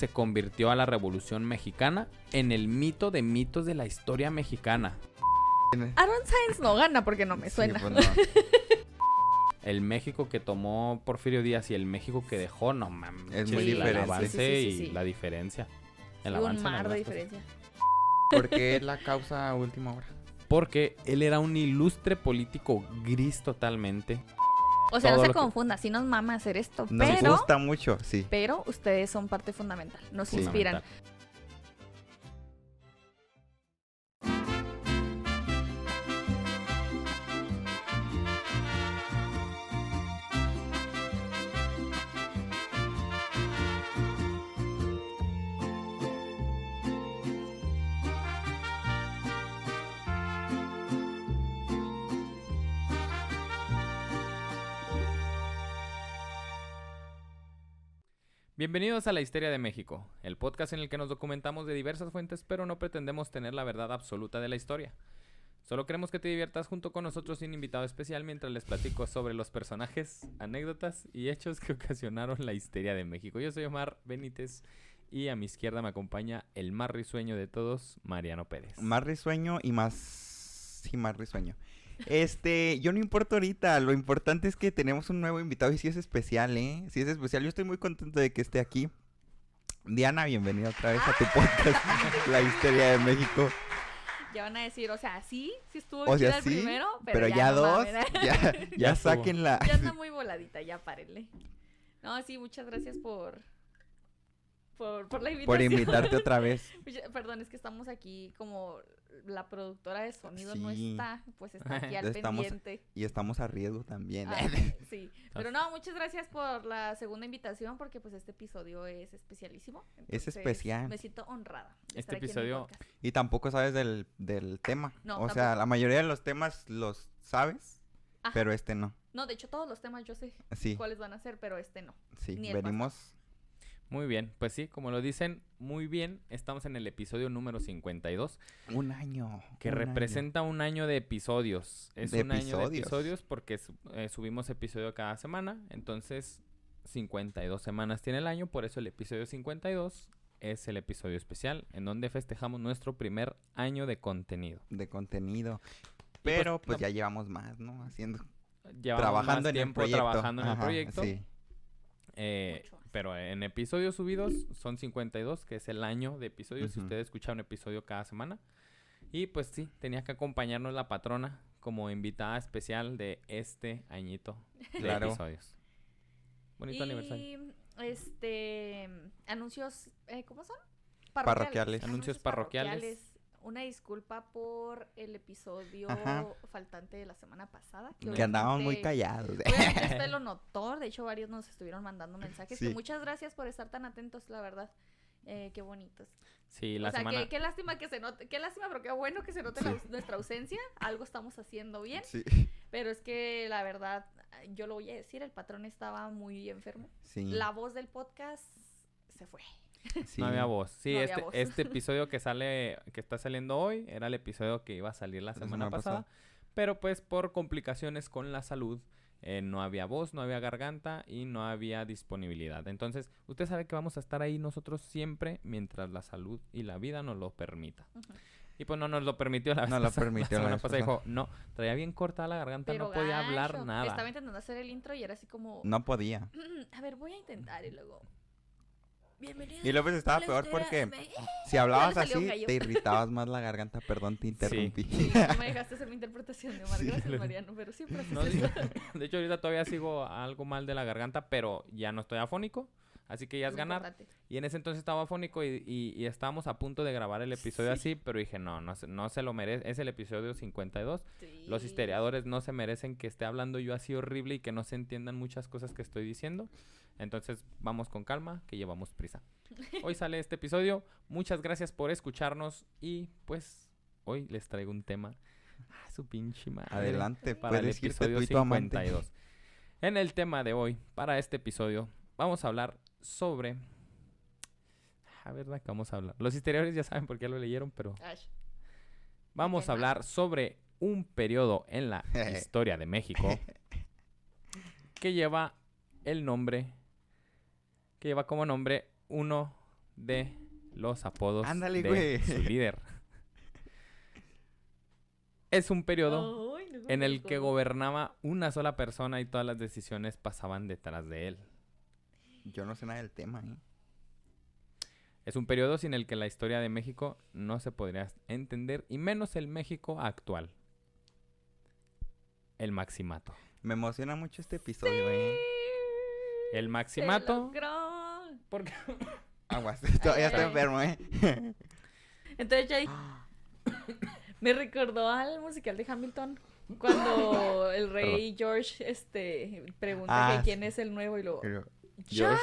se convirtió a la Revolución Mexicana en el mito de mitos de la historia mexicana. Aaron Sainz no gana porque no me suena. Sí, pues no. El México que tomó Porfirio Díaz y el México que dejó, no mames. Es muy el diferente. avance Sí. y la diferencia. El Sí, avance un en mar de algunas cosas. diferencia. ¿Por qué la causa a última hora? Porque él era un ilustre político gris totalmente. O sea, Todo no se lo que- confunda, sí nos mama hacer esto, Nos gusta mucho, sí. pero ustedes son parte fundamental, nos Sí. inspiran. Fundamental. Bienvenidos a La Histeria de México, el podcast en el que nos documentamos de diversas fuentes, pero no pretendemos tener la verdad absoluta de la historia. Solo queremos que te diviertas junto con nosotros y un invitado especial mientras les platico sobre los personajes, anécdotas y hechos que ocasionaron la histeria de México. Yo soy Omar Benítez y a mi izquierda me acompaña el más risueño de todos, Mariano Pérez. Más risueño y más... Sí, más risueño. Yo no importa ahorita, lo importante es que tenemos un nuevo invitado y sí es especial, ¿eh? Sí es especial, yo estoy muy contento de que esté aquí. Diana, bienvenida otra vez a tu podcast, La Histeria de México. Ya van a decir, o sea, sí estuvo O chida sea, el sí, primero, pero ya no dos, mames. ya Ya estuvo. sáquenla. Ya anda muy voladita, ya párenle. No, sí, muchas gracias por la invitación. Por invitarte otra vez. Perdón, es que estamos aquí como la productora de sonido no Sí. está, pues está aquí al Estamos- pendiente. Y estamos a riesgo también. Ah, sí, pero no, muchas gracias por la segunda invitación porque pues este episodio es especialísimo. Es Entonces, especial. Me siento honrada. de Este estar aquí en mi episodio- podcast. Y tampoco sabes del tema. No, O sea, tampoco. la mayoría de los temas los sabes, Ajá. pero este no. No, de hecho todos los temas yo sé Sí, cuáles van a ser, pero este no. sí, ni el venimos... Muy bien, pues sí, como lo dicen muy bien, estamos en el episodio número 52, Un año. que un año. representa un año de episodios. Es De un año de episodios. episodios porque subimos episodio cada semana, entonces 52 semanas tiene el año, por eso el episodio 52 es el episodio especial, en donde festejamos nuestro primer año de contenido. De contenido. Y Pero pues, pues ya llevamos más, ¿no? Haciendo... Llevamos trabajando más en el tiempo proyecto. trabajando en el Ajá, proyecto. Sí. Mucho más. Pero en episodios subidos son 52, que es el año de episodios. Si Ujú. usted escucha un episodio cada semana. Y pues sí, tenía que acompañarnos la patrona como invitada especial de este añito de Claro. episodios. Bonito aniversario. Y anuncios, ¿cómo son? Parroquiales. Anuncios parroquiales. Una disculpa por el episodio Ajá. faltante de la semana pasada. Que andaban muy obviamente- callados. Obviamente usted lo notó, de hecho varios nos estuvieron mandando mensajes. Sí. Que muchas gracias por estar tan atentos, la verdad. Qué bonitos. Sí, la o sea, semana... qué lástima que se note, qué lástima, pero qué bueno que se note nuestra ausencia. Algo estamos haciendo bien. Sí. Pero es que la verdad, yo lo voy a decir, el patrón estaba muy enfermo. Sí. La voz del podcast se fue. Sí. No había voz. Sí, No había voz. este episodio que está saliendo hoy, era el episodio que iba a salir la semana pasada. Pero pues por complicaciones con la salud, no había voz, no había garganta y no había disponibilidad. Entonces, usted sabe que vamos a estar ahí nosotros siempre mientras la salud y la vida nos lo permita. Ujú. Y pues no nos lo permitió la vez No lo pasada. permitió La la semana vez pasada pasada. dijo, no, traía bien cortada la garganta, Pero no podía hablar gacho. nada. Estaba intentando hacer el intro y era así como... No podía. A ver, voy a intentar y luego... Bienvenido. Y luego pues estaba peor porque si hablabas salió un así, gallo. te irritabas más la garganta. Perdón, te interrumpí. Sí, no me dejaste hacer mi interpretación de Omar. Sí. Gracias, Mariano, pero siempre haces No, eso. de hecho, ahorita todavía sigo algo mal de la garganta, pero ya no estoy afónico. Así que ya es Muy ganar. importante. Y en ese entonces estaba afónico y estábamos a punto de grabar el episodio así, pero dije, no se lo merece. Es el episodio 52. Sí. Los historiadores no se merecen que esté hablando yo así horrible y que no se entiendan muchas cosas que estoy diciendo. Entonces, vamos con calma, que llevamos prisa. Hoy sale este episodio. Muchas gracias por escucharnos y pues hoy les traigo un tema. Su pinche madre. Adelante, Para el puedes irte episodio tú y tu amante. 52. En el tema de hoy, para este episodio, vamos a hablar sobre... A ver, ¿de qué vamos a hablar? Los historiadores ya saben por qué lo leyeron, pero Ash. vamos a tema. hablar sobre un periodo en la historia de México que lleva el nombre, que lleva como nombre uno de los apodos Ándale, de güey. su líder. Es un periodo Ay, no en el que conozco. gobernaba una sola persona y todas las decisiones pasaban detrás de él. Yo no sé nada del tema, ¿eh? Es un periodo sin el que la historia de México no se podría entender, y menos el México actual. El Maximato. Me emociona mucho este episodio, ¿eh? El Se Maximato. logró. Porque Aguas, todavía estoy ay. enfermo, ¿eh? Entonces ya me recordó al musical de Hamilton cuando el rey George pregunta Ah, que quién es el nuevo y lo Pero- John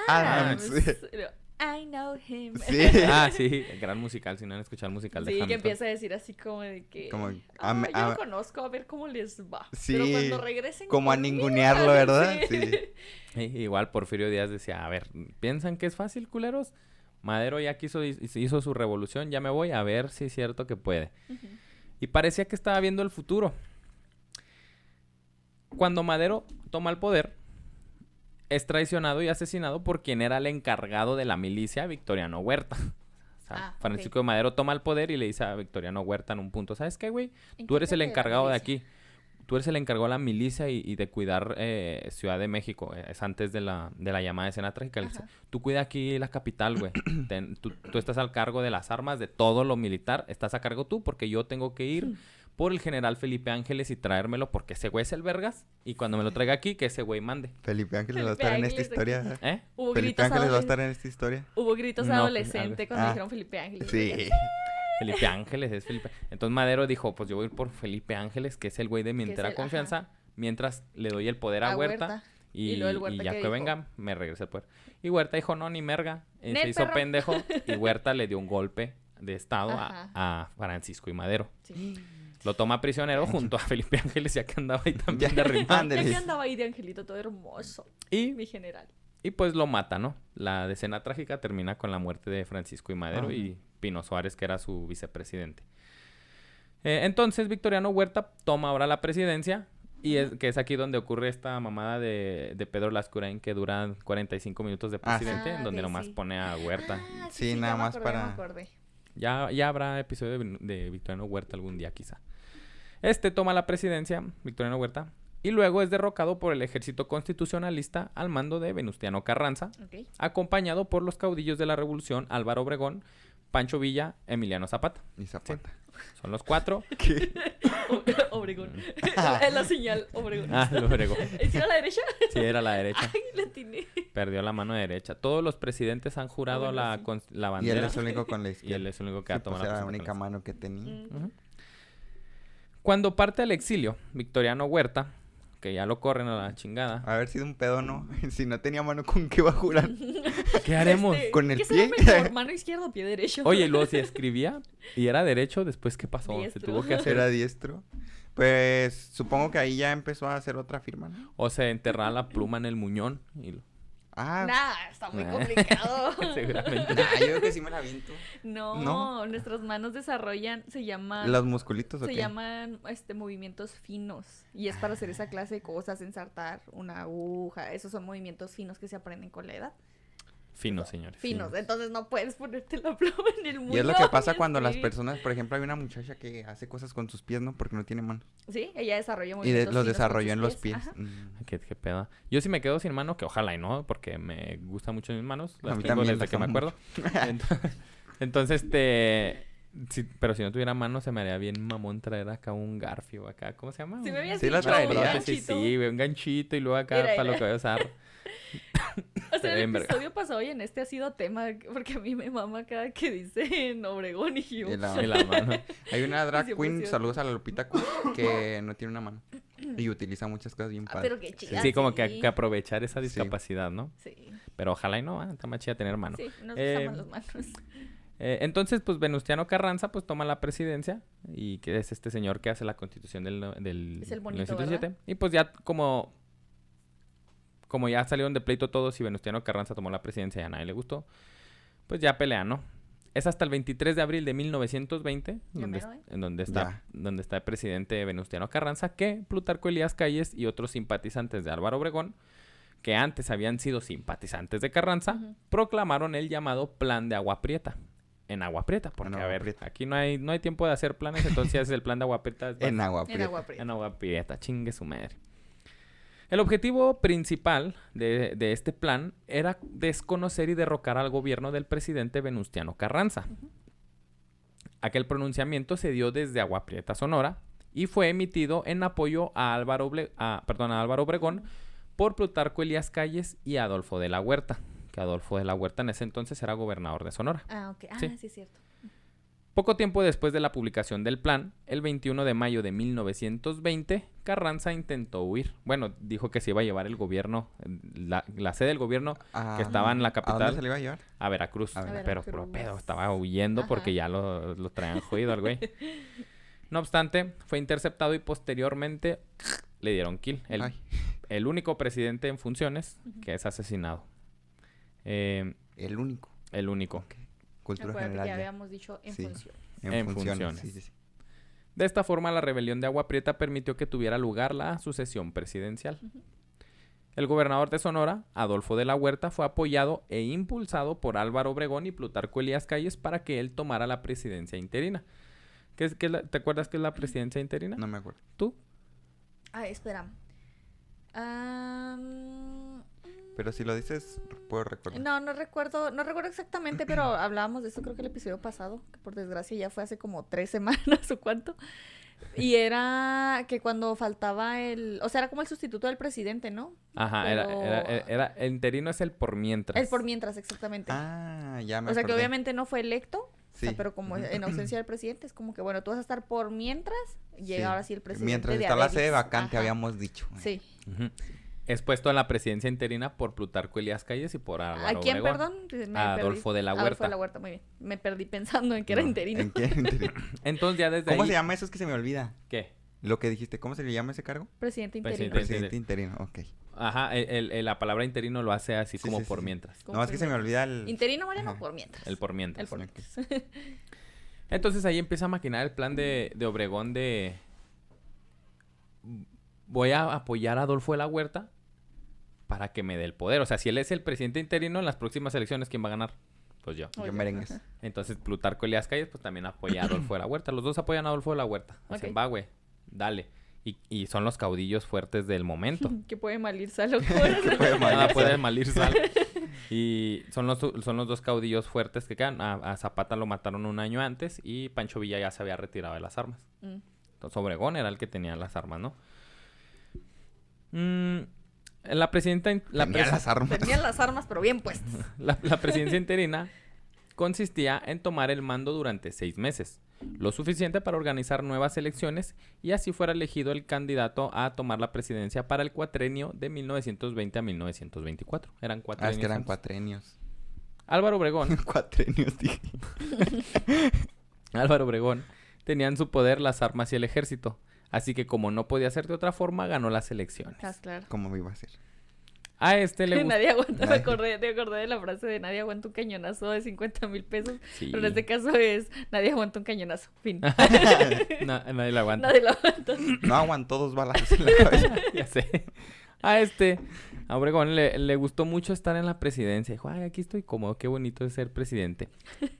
Adams. Adams. Y lo, I know him. Sí. Ah, sí, el gran musical. Si no han escuchado el musical de Sí, Hamilton. que empieza a decir así como de que Como, yo a- lo conozco, a ver cómo les va. Sí, Pero cuando regresen como a conmigo, ningunearlo, ¿verdad? Sí. Igual Porfirio Díaz decía, a ver, ¿piensan que es fácil, culeros? Madero ya hizo su revolución, ya me voy a ver si es cierto que puede. Ujú. Y parecía que estaba viendo el futuro. Cuando Madero toma el poder, es traicionado y asesinado por quien era el encargado de la milicia, Victoriano Huerta. O sea, Ah, Francisco de Madero toma el poder y le dice a Victoriano Huerta en un punto, ¿sabes qué, güey? Tú eres Encárgate el la encargado de milicia. aquí. Tú eres el encargado de la milicia y de cuidar Ciudad de México. Es antes de la llamada escena trágica. Le dice, Ajá. tú cuida aquí la capital, güey. Tú estás al cargo de las armas, de todo lo militar. Estás a cargo tú porque yo tengo que ir por el general Felipe Ángeles y traérmelo porque ese güey es el vergas. Y cuando me lo traiga aquí, que ese güey mande. Felipe Ángeles va a Felipe estar en esta Ángeles de historia. ¿Eh? Hubo Felipe gritos, Ángeles va a estar en esta historia. hubo gritos No, adolescente cuando ah. dijeron Felipe Ángeles. Sí. Felipe Ángeles es Felipe. Entonces Madero dijo, pues yo voy a ir por Felipe Ángeles, que es el güey de mi Que es entera el- confianza, mientras le doy el poder a Huerta. Y luego el Huerta ya que que dijo, venga, me regresa el poder. Y Huerta dijo, no, ni merga. Se Nel, hizo perro. pendejo. Y Huerta le dio un golpe de estado Ajá. a Francisco y Madero. Sí. Lo toma prisionero junto a Felipe Ángeles, ya que andaba ahí también Ya. de arrimado. Ándale. Ya que andaba ahí de angelito todo hermoso, Y, mi general. y pues lo mata, ¿no? La escena trágica termina con la muerte de Francisco y Madero Ajá. y Pino Suárez, que era su vicepresidente. Entonces Victoriano Huerta toma ahora la presidencia. Y que es aquí donde ocurre esta mamada de Pedro Lascurain, que dura 45 minutos de Ah, sí. presidente, Ah, en donde ok, nomás sí. pone a Huerta. Ah, Sí, ya nada me más acordé, para- me acordé. Ya habrá episodio de Victoriano Huerta algún día, quizá. Toma la presidencia, Victoriano Huerta, y luego es derrocado por el ejército constitucionalista al mando de Venustiano Carranza, Ok. acompañado por los caudillos de la revolución Álvaro Obregón, Pancho Villa, Emiliano Zapata. Y Zapata. Son los cuatro. ¿Qué? Obregón. Es la señal, Obregón. Ah, el Obregón. ¿Es a la derecha? Sí, era la derecha. Ay, la atiné. Perdió la mano derecha. Todos los presidentes han jurado bueno, la, sí. la Y bandera. él es el único con la Y izquierda. él es el único que Sí, ha tomado pues era la presidencia única con la mano que tenía. Mm. Ujú. Cuando parte al exilio, Victoriano Huerta, que ya lo corren a la chingada. Haber sido un pedo, ¿no? Si no tenía mano, ¿con qué va a jurar? ¿Qué haremos? ¿Con el ¿Qué pie? será mejor, mano izquierda o pie derecho? Oye, y luego si escribía y era derecho, después ¿qué pasó? Se Diestro. tuvo que hacer Era diestro. Pues supongo que ahí ya empezó a hacer otra firma, ¿no? o se enterraba la pluma en el muñón y Ah, Nah, está muy Nah. complicado. seguramente. yo creo que sí me la viento. No, No. nuestras manos desarrollan, se llaman, ¿Los musculitos o se qué? llaman movimientos finos. Y es para hacer esa clase de cosas, ensartar una aguja. Esos son movimientos finos que se aprenden con la edad. Fino, señores. Finos. Finos. Entonces no puedes ponerte la pluma en el muñón. Y es lo que pasa cuando las escribir. personas, por ejemplo, hay una muchacha que hace cosas con sus pies, ¿no? Porque no tiene manos. Sí, ella desarrolló Y movimientos los finos con desarrolló sus en los pies. Ajá. ¿Qué pedo? Yo sí me quedo sin mano, que ojalá y no, porque me gustan mucho mis manos. A Las mí tengo también, desde las que me amo acuerdo. Entonces, sí, pero si no tuviera mano, se me haría bien mamón traer acá un garfio acá. ¿Cómo se llama? Sí me habías Sí la dicho, traería. un Prótesis, ganchito. sí, güey, un ganchito y luego acá Mira, para lo mira. que voy a usar. O sea, el Bien, verga. episodio pasado y en este ha sido tema, porque a mí me mama cada que dicen Obregón y yo. Y la- Y la mano. Hay una drag Sí, queen, pues, sí. saludos a la Lupita Cruz, que no tiene una mano. Y utiliza muchas cosas bien Ah, padres. pero qué chida. Sí, como que, sí. que aprovechar esa discapacidad, ¿no? Sí, Pero ojalá y no, está más chida tener mano. sí, nos Eh, gustan más las manos. Entonces, pues Venustiano Carranza pues toma la presidencia y que es este señor que hace la constitución del Es el bonito, 1917. Y pues ya como ya salieron de pleito todos y Venustiano Carranza tomó la presidencia y a nadie le gustó, pues ya pelean, ¿no? Es hasta el 23 de abril de 1920 Ya mero, ¿eh? en donde Ya. está el presidente Venustiano Carranza, que Plutarco Elías Calles y otros simpatizantes de Álvaro Obregón que antes habían sido simpatizantes de Carranza, proclamaron el llamado Plan de Agua Prieta. En Agua Prieta, porque Agua Prieta. aquí no hay tiempo de hacer planes, entonces si haces el plan de Agua Prieta... En Agua En Prieta. Agua Prieta. En Agua Prieta, chingue su madre. El objetivo principal de este plan era desconocer y derrocar al gobierno del presidente Venustiano Carranza. Aquel pronunciamiento se dio desde Agua Prieta, Sonora, y fue emitido en apoyo a Álvaro Obregón por Plutarco Elías Calles y Adolfo de la Huerta, que Adolfo de la Huerta en ese entonces era gobernador de Sonora. Ah, ok. Ah, Sí. sí, es cierto. Poco tiempo después de la publicación del plan, el 21 de mayo de 1920, Carranza intentó huir. Bueno, dijo que se iba a llevar el gobierno, la sede del gobierno que estaba en la ¿A capital, dónde se le iba a llevar? a Veracruz. A Pero Veracruz. puro pedo, estaba huyendo porque Ajá. ya lo traían jodido al güey. No obstante, fue interceptado y posteriormente le dieron kill. Ay, El único presidente en funciones que es asesinado. el único. El único. Cultura Acuérdate general. que ya. habíamos dicho en Sí. función. En funciones. funciones. Sí, sí, sí. De esta forma, la rebelión de Agua Prieta permitió que tuviera lugar la sucesión presidencial. El gobernador de Sonora, Adolfo de la Huerta, fue apoyado e impulsado por Álvaro Obregón y Plutarco Elías Calles para que él tomara la presidencia interina. ¿Te acuerdas qué es la presidencia interina? No me acuerdo. ¿Tú? Ah, espera. Pero si lo dices, puedo recordar. No recuerdo exactamente, pero hablábamos de eso creo que el episodio pasado, que por desgracia ya fue hace como 3 semanas o cuánto. Y era que cuando faltaba o sea, era como el sustituto del presidente, ¿no? Ajá, el interino es el por mientras. El por mientras, exactamente. Ah, ya me O sea, que acordé. obviamente no fue electo, o sea, Sí. pero como en ausencia del presidente, es como que, bueno, tú vas a estar por mientras, llega Sí. ahora sí el presidente Mientras de está la Adebis. sede vacante, Ajá. habíamos dicho. Sí. Ujú. Es puesto en la presidencia interina por Plutarco Elías Calles y por Álvaro ¿A quién, Obregón. perdón? Adolfo de la Adolfo Huerta. de la Huerta, muy bien. Me perdí pensando en que era No, interino. ¿en qué? Interino. Entonces ya desde ¿Cómo ahí... se llama eso? Es que se me olvida. ¿Qué? Lo que dijiste, ¿cómo se le llama ese cargo? Presidente interino. Presidente. Presidente interino, ok. Ajá, la palabra interino lo hace así Sí, como sí, sí, por sí. mientras. Como No, es que se me olvida el... Interino, Mariano, Ajá. por mientras. El por mientras. El por Ok. mientras. Entonces ahí empieza a maquinar el plan de Obregón de... Voy a apoyar a Adolfo de la Huerta para que me dé el poder. O sea, si él es el presidente interino en las próximas elecciones, ¿quién va a ganar? Pues yo. Oye, Yo merengues. ajá. Entonces Plutarco Elías Calles pues también apoya a Adolfo de la Huerta. Los dos apoyan a Adolfo de la Huerta. Dicen, Ok. va, güey, dale. Y son los caudillos fuertes del momento. Que puede malir sal o Puede mal Nada ir puede sal. malir sal. Y son los dos caudillos fuertes que quedan. A Zapata lo mataron un año antes y Pancho Villa ya se había retirado de las armas. Entonces Obregón era el que tenía las armas, ¿no? La presidenta... Tenía las armas. Tenían las armas, pero bien puestas. La presidencia interina consistía en tomar el mando durante 6 meses, lo suficiente para organizar nuevas elecciones y así fuera elegido el candidato a tomar la presidencia para el cuatrenio de 1920 a 1924. Eran Ah, cuatrenios. es que eran antes. cuatrenios. Álvaro Obregón, Cuatrenios, dije. Álvaro Obregón tenía en su poder las armas y el ejército, así que como no podía ser de otra forma, ganó las elecciones. Ah, claro. ¿Cómo me iba a hacer? A este le gustó... Nadie aguanta, me Nadie. acordé de la frase de nadie aguanta un cañonazo de 50,000 pesos. Sí. Pero en este caso es nadie aguanta un cañonazo. Fin. Nadie la aguanta. Nadie lo aguanta. No aguantó 2 balazos en la cabeza. Ya sé. A Obregón le gustó mucho estar en la presidencia. Dijo, ay, aquí estoy cómodo, qué bonito es ser presidente.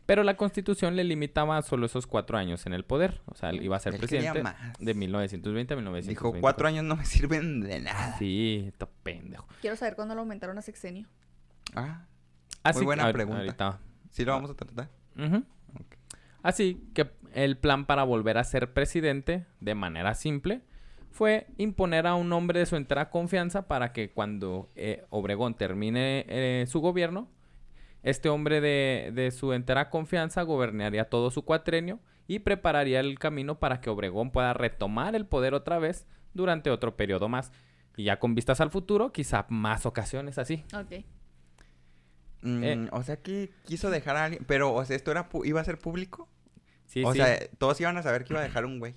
Pero la Constitución le limitaba solo esos 4 años en el poder. O sea, él iba a ser Él quería presidente más. de 1920 a 1924. Dijo, 4 años no me sirven de nada. Sí, está pendejo. Quiero saber cuándo lo aumentaron a sexenio. Ah, Así buena que pregunta. ahorita- ¿sí lo vamos a tratar? Ujú. Ok. Así que el plan para volver a ser presidente, de manera simple, fue imponer a un hombre de su entera confianza para que cuando Obregón termine su gobierno, este hombre de su entera confianza gobernaría todo su cuatrenio y prepararía el camino para que Obregón pueda retomar el poder otra vez durante otro periodo más. Y ya con vistas al futuro, quizá más ocasiones así. Ok. O sea que quiso dejar a alguien. Pero, o sea, ¿esto iba a ser público? Sí, o sí. sea, todos iban a saber que iba a dejar un güey.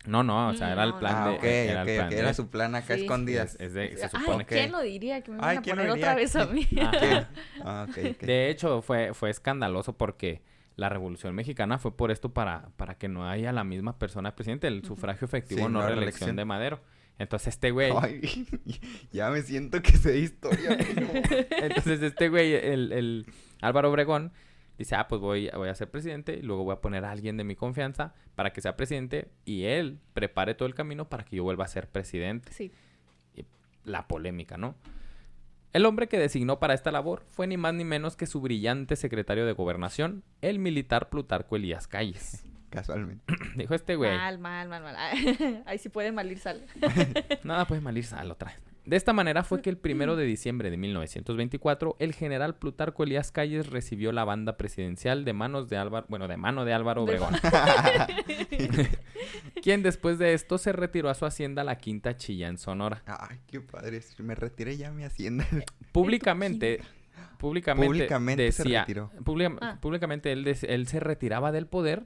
No, o sea, era el No, plan Ah, de... ok, era ok, el plan ok. de- Era su plan acá Sí. escondidas. se Ay, supone que... ¿quién lo diría? Que me van Ay, a ¿quién poner lo otra diría? vez a mí. Ajá. Ah, ok, ok. De hecho, fue escandaloso porque la Revolución Mexicana fue por esto para que no haya la misma persona presidente, el sufragio efectivo, Sí, no no reelección reelección. de Madero. Entonces este güey... Ay, ya me siento que sé historia. amigo. Entonces este güey, el Álvaro Obregón, dice, pues voy a ser presidente y luego voy a poner a alguien de mi confianza para que sea presidente y él prepare todo el camino para que yo vuelva a ser presidente. Sí. Y la polémica, ¿no? El hombre que designó para esta labor fue ni más ni menos que su brillante secretario de Gobernación, el militar Plutarco Elías Calles. Casualmente. Dijo este güey, Mal. Ahí sí puede mal ir sal. nada puede mal ir sal otra vez. De esta manera fue que el 1 de diciembre de 1924, el general Plutarco Elías Calles recibió la banda presidencial de mano de Álvaro Obregón, quien después de esto se retiró a su hacienda La Quinta Chilla en Sonora. Ay, qué padre. Me retiré ya mi hacienda. Públicamente Públicamente se decía, retiró. públicamente él se retiraba del poder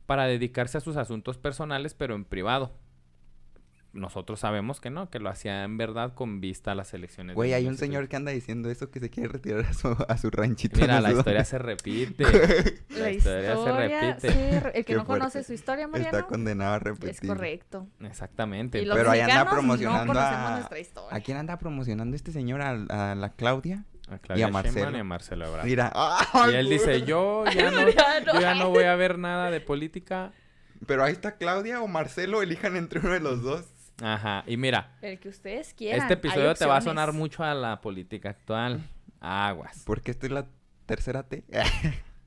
para dedicarse a sus asuntos personales, pero en privado. Nosotros sabemos que no, que lo hacía en verdad con vista a las elecciones. Güey, de hay un 1920. señor que anda diciendo eso, que se quiere retirar a su ranchito. Mira, no la sé historia dónde. se repite. La historia se repite. sí, el que Qué no conoce fuerte. su historia, Mariano, Está condenado a es repetir. correcto. Exactamente. Y los Pero ahí anda mexicanos promocionando no conocemos a... nuestra historia. ¿A quién anda promocionando este señor? ¿A la Claudia? A Claudia y a Marcelo. Sheinbaum y a Marcelo Ebrard. Mira. Y él dice, yo ya no voy a ver nada de política. Pero ahí está Claudia o Marcelo, elijan entre uno de los dos. Ajá, y mira, El que ustedes quieran. este episodio hay te va a opciones. sonar mucho a la política actual. Aguas. Porque esta es la tercera T.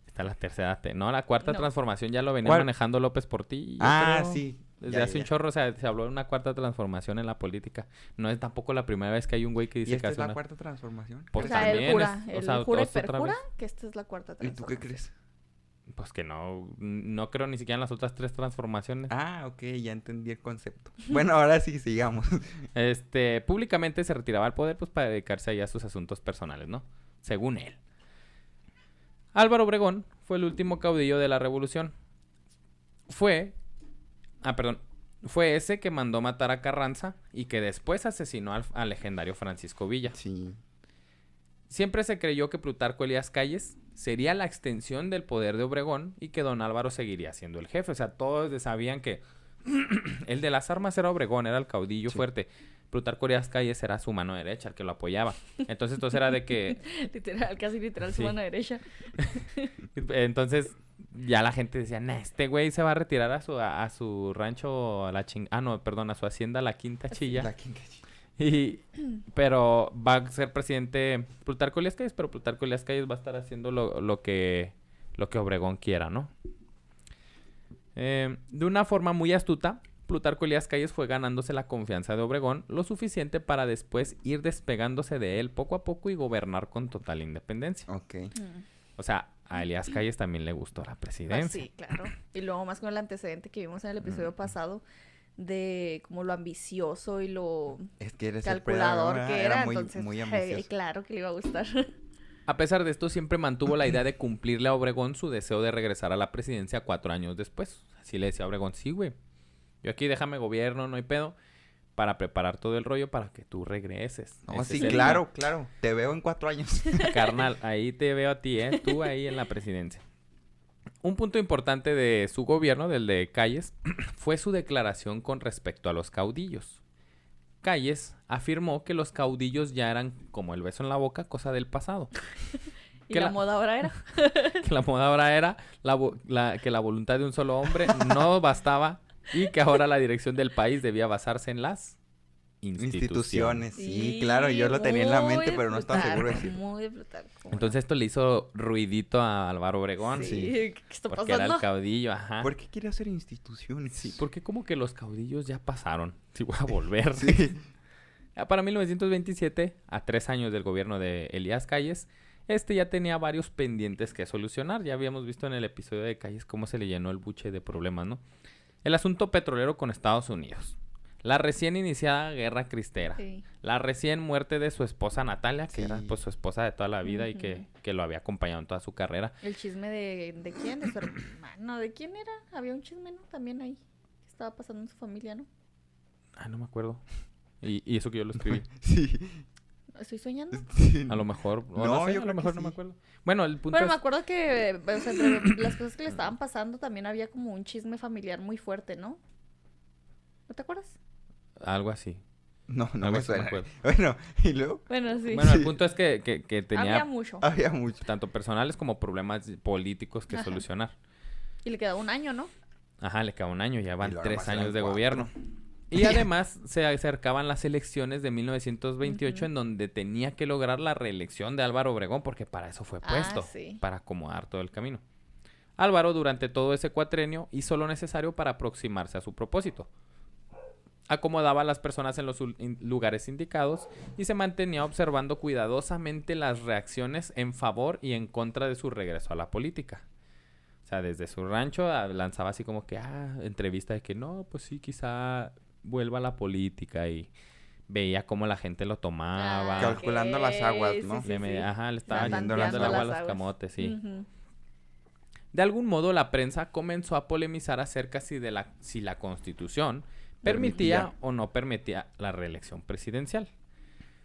Está la tercera T. No, la cuarta No. transformación ya lo venía ¿Cuál? manejando López Portillo. Sí. Desde Ya, hace un ya. chorro se habló de una cuarta transformación en la política. No es tampoco la primera vez que hay un güey que ¿Y dice esta que es hace la una... cuarta transformación? Pues O sea, también él jura, es- o él sea, jura y otra perjura vez. que esta es la cuarta ¿Y tú qué transformación. crees? Pues que no creo ni siquiera en las otras 3 transformaciones. Ah, ok, ya entendí el concepto. Bueno, ahora sí, sigamos. Públicamente se retiraba del poder pues para dedicarse ahí a sus asuntos personales, ¿no? Según él. Álvaro Obregón fue el último caudillo de la revolución. Fue ese que mandó matar a Carranza y que después asesinó al legendario Francisco Villa. Sí. Siempre se creyó que Plutarco Elías Calles sería la extensión del poder de Obregón y que don Álvaro seguiría siendo el jefe. O sea, todos sabían que el de las armas era Obregón, era el caudillo Sí. fuerte. Plutarco Elías Calles era su mano derecha, el que lo apoyaba. Entonces era de que... Literal, casi literal, Sí. su mano derecha. Entonces ya la gente decía, nah, este güey se va a retirar a su rancho, a su hacienda, La Quinta Chilla. La quinta. Pero va a ser presidente Plutarco Elías Calles, pero Plutarco Elías Calles va a estar haciendo lo que Obregón quiera, ¿no? De una forma muy astuta, Plutarco Elías Calles fue ganándose la confianza de Obregón lo suficiente para después ir despegándose de él poco a poco y gobernar con total independencia. Ok. O sea, a Elías Calles también le gustó la presidencia. Sí, claro. Y luego más con el antecedente que vimos en el episodio pasado de como lo ambicioso y lo Es que eres calculador que era, muy, entonces muy ambicioso. claro que le iba a gustar. A pesar de esto, siempre mantuvo la idea de cumplirle a Obregón su deseo de regresar a la presidencia 4 años después. Así le decía a Obregón, sí, güey. Yo aquí déjame gobierno, no hay pedo, para preparar todo el rollo para que tú regreses. No, Ese sí, es el claro. Te veo en 4 años. Carnal, ahí te veo a ti, ¿eh? Tú ahí en la presidencia. Un punto importante de su gobierno, del de Calles, fue su declaración con respecto a los caudillos. Calles afirmó que los caudillos ya eran como el beso en la boca, cosa del pasado. Y Que la la- moda ahora era. Que la moda ahora era que la voluntad de un solo hombre no bastaba y que ahora la dirección del país debía basarse en las instituciones. Instituciones, sí, claro, yo lo tenía en la mente, muy pero no estaba seguro de Plutarco, decir. Muy de Plutarco. Entonces esto le hizo ruidito a Álvaro Obregón. Sí, ¿qué está Porque era pasando? el caudillo, ajá. ¿Por qué quiere hacer instituciones? Sí, porque como que los caudillos ya pasaron. Sí, voy a volver. Sí. Para 1927, a 3 años del gobierno de Elías Calles, ya tenía varios pendientes que solucionar. Ya habíamos visto en el episodio de Calles cómo se le llenó el buche de problemas, ¿no? El asunto petrolero con Estados Unidos. La recién iniciada guerra cristera. Sí. La recién muerte de su esposa Natalia, que Sí. era pues su esposa de toda la vida y Ujú. que lo había acompañado en toda su carrera. El chisme de quién, de su hermano, ¿de quién era? Había un chisme, ¿no? También ahí. Que estaba pasando en su familia, ¿no? Ah, no me acuerdo. Y eso que yo lo escribí. Sí. ¿Estoy soñando? A lo mejor. O No, sé, yo a creo lo que mejor no sí. me acuerdo. Bueno, el punto Pero es... me acuerdo que, o sea, entre las cosas que le estaban pasando también había como un chisme familiar muy fuerte, ¿no? ¿No te acuerdas? Algo así. No Algo me así suena. acuerdo. Bueno, y luego Bueno, sí. Bueno, el Sí. punto es que tenía Había mucho. había mucho. tanto personales como problemas políticos que Ajá. solucionar. Y le quedaba un año, ¿no? Ajá, le queda un año, ya van luego 3 nomás eran años de 4. gobierno. Y además se acercaban las elecciones de 1928 Ujú. en donde tenía que lograr la reelección de Álvaro Obregón porque para eso fue puesto, Sí. para acomodar todo el camino. Álvaro durante todo ese cuatrenio hizo lo necesario para aproximarse a su propósito. Acomodaba a las personas en los lugares indicados y se mantenía observando cuidadosamente las reacciones en favor y en contra de su regreso a la política. O sea, desde su rancho lanzaba así como que, entrevista de que no, pues sí, quizá vuelva a la política y veía cómo la gente lo tomaba. Calculando las aguas, ¿no? Le estaba Tanteando yendo el agua a las los camotes, sí. Ujú. De algún modo, la prensa comenzó a polemizar acerca si la Constitución permitía o no permitía la reelección presidencial.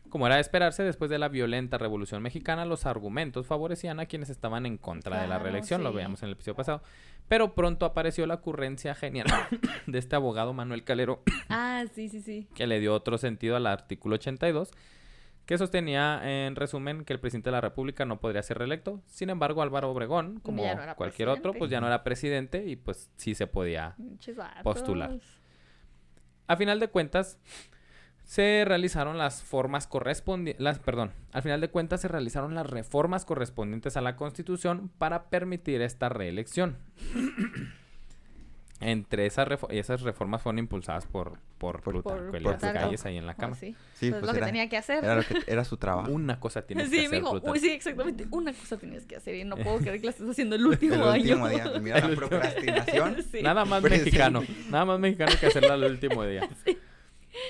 Como era de esperarse, después de la violenta Revolución Mexicana, los argumentos favorecían a quienes estaban en contra de la Claro, reelección, lo sí. veíamos en el episodio pasado. Pero pronto apareció la ocurrencia genial de este abogado Manuel Calero, Sí. que le dio otro sentido al artículo 82, que sostenía, en resumen, que el presidente de la República no podría ser reelecto. Sin embargo, Álvaro Obregón, como Ya no era cualquier otro, presidente. pues ya no era presidente y pues sí se podía. Pinches vatos. Postular. A final de cuentas, se realizaron las reformas correspondientes a la Constitución para permitir esta reelección. Entre esas reformas fueron impulsadas por Plutarco Elías Plutarco. Calles ahí en la Cámara. Sí. Sí, Pues lo que tenía que hacer. Era su trabajo. Una cosa tienes que Sí, hacer, mijo. Plutarco. Uy, sí, exactamente. Una cosa tienes que hacer y no puedo creer que la estés haciendo el último El año. último día. Mira la procrastinación. Sí. Nada más Presente. mexicano. Nada más mexicano que hacerlo al último día.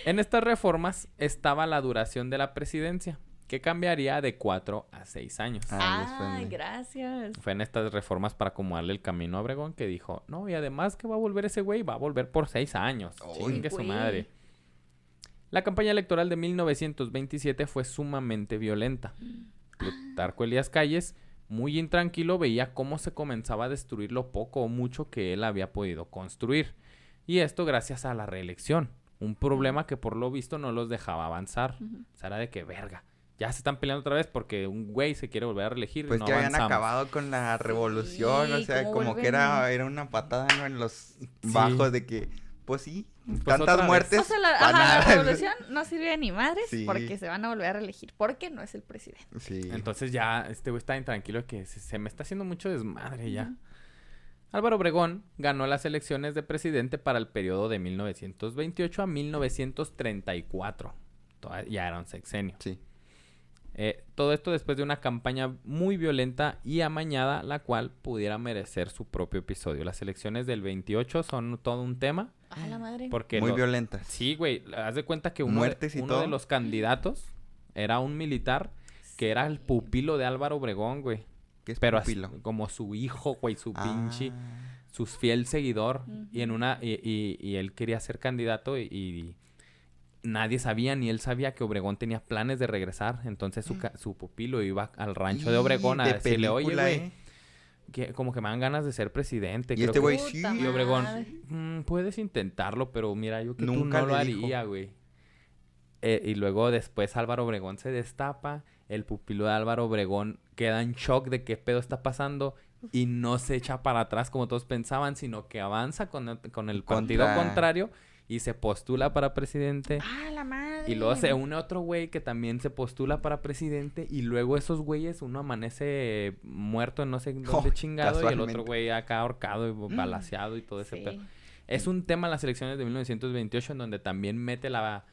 En estas reformas estaba la duración de la presidencia, que cambiaría de 4 a 6 años. Ay, gracias. Fue en estas reformas para acomodarle el camino a Obregón que dijo, no, y además que va a volver ese güey, va a volver por 6 años. Uy, Chingue su güey. madre. La campaña electoral de 1927 fue sumamente violenta. Plutarco Elías Calles, muy intranquilo, veía cómo se comenzaba a destruir lo poco o mucho que él había podido construir. Y esto gracias a la reelección. Un problema que por lo visto no los dejaba avanzar. O sea, era de que, verga, ya se están peleando otra vez porque un güey se quiere volver a reelegir Pues y no que habían avanzamos. acabado con la revolución, o Sí, sea, ¿cómo como que vuelven? era una patada, ¿no? En los bajos de que, pues sí, Pues tantas otra vez. muertes. O sea, la pa' nada. revolución no sirve ni madres Sí. porque se van a volver a reelegir. Porque no es el presidente. Sí. Entonces ya este güey está intranquilo que se me está haciendo mucho desmadre ya. Álvaro Obregón ganó las elecciones de presidente para el periodo de 1928 a 1934. Ya era un sexenio. Sí. Todo esto después de una campaña muy violenta y amañada, la cual pudiera merecer su propio episodio. Las elecciones del 28 son todo un tema. A la madre. Porque Muy violentas. Sí, güey. Haz de cuenta que Muertes y uno todo. de los candidatos era un militar que era el pupilo de Álvaro Obregón, güey. ¿Qué es Pero así, pupilo? como su hijo, güey, su Ah. pinche, su fiel seguidor. Y en y él quería ser candidato y nadie sabía, ni él sabía que Obregón tenía planes de regresar. Entonces su pupilo iba al rancho de Obregón a de decirle, oye, película, güey, que como que me dan ganas de ser presidente. Y creo este que-". güey, Puta sí. madre. Y Obregón, puedes intentarlo, pero mira, yo que Nunca tú no lo le dijo. haría, güey. Y luego después Álvaro Obregón se destapa, el pupilo de Álvaro Obregón queda en shock de qué pedo está pasando y no se echa para atrás como todos pensaban, sino que avanza con el partido contrario y se postula para presidente. ¡Ah, la madre! Y luego se une otro güey que también se postula para presidente. Y luego esos güeyes, uno amanece muerto en no sé dónde chingado. Y el casualmente. otro güey acá ahorcado y balaceado y todo ese Sí. pedo. Es un tema en las elecciones de 1928 en donde también mete la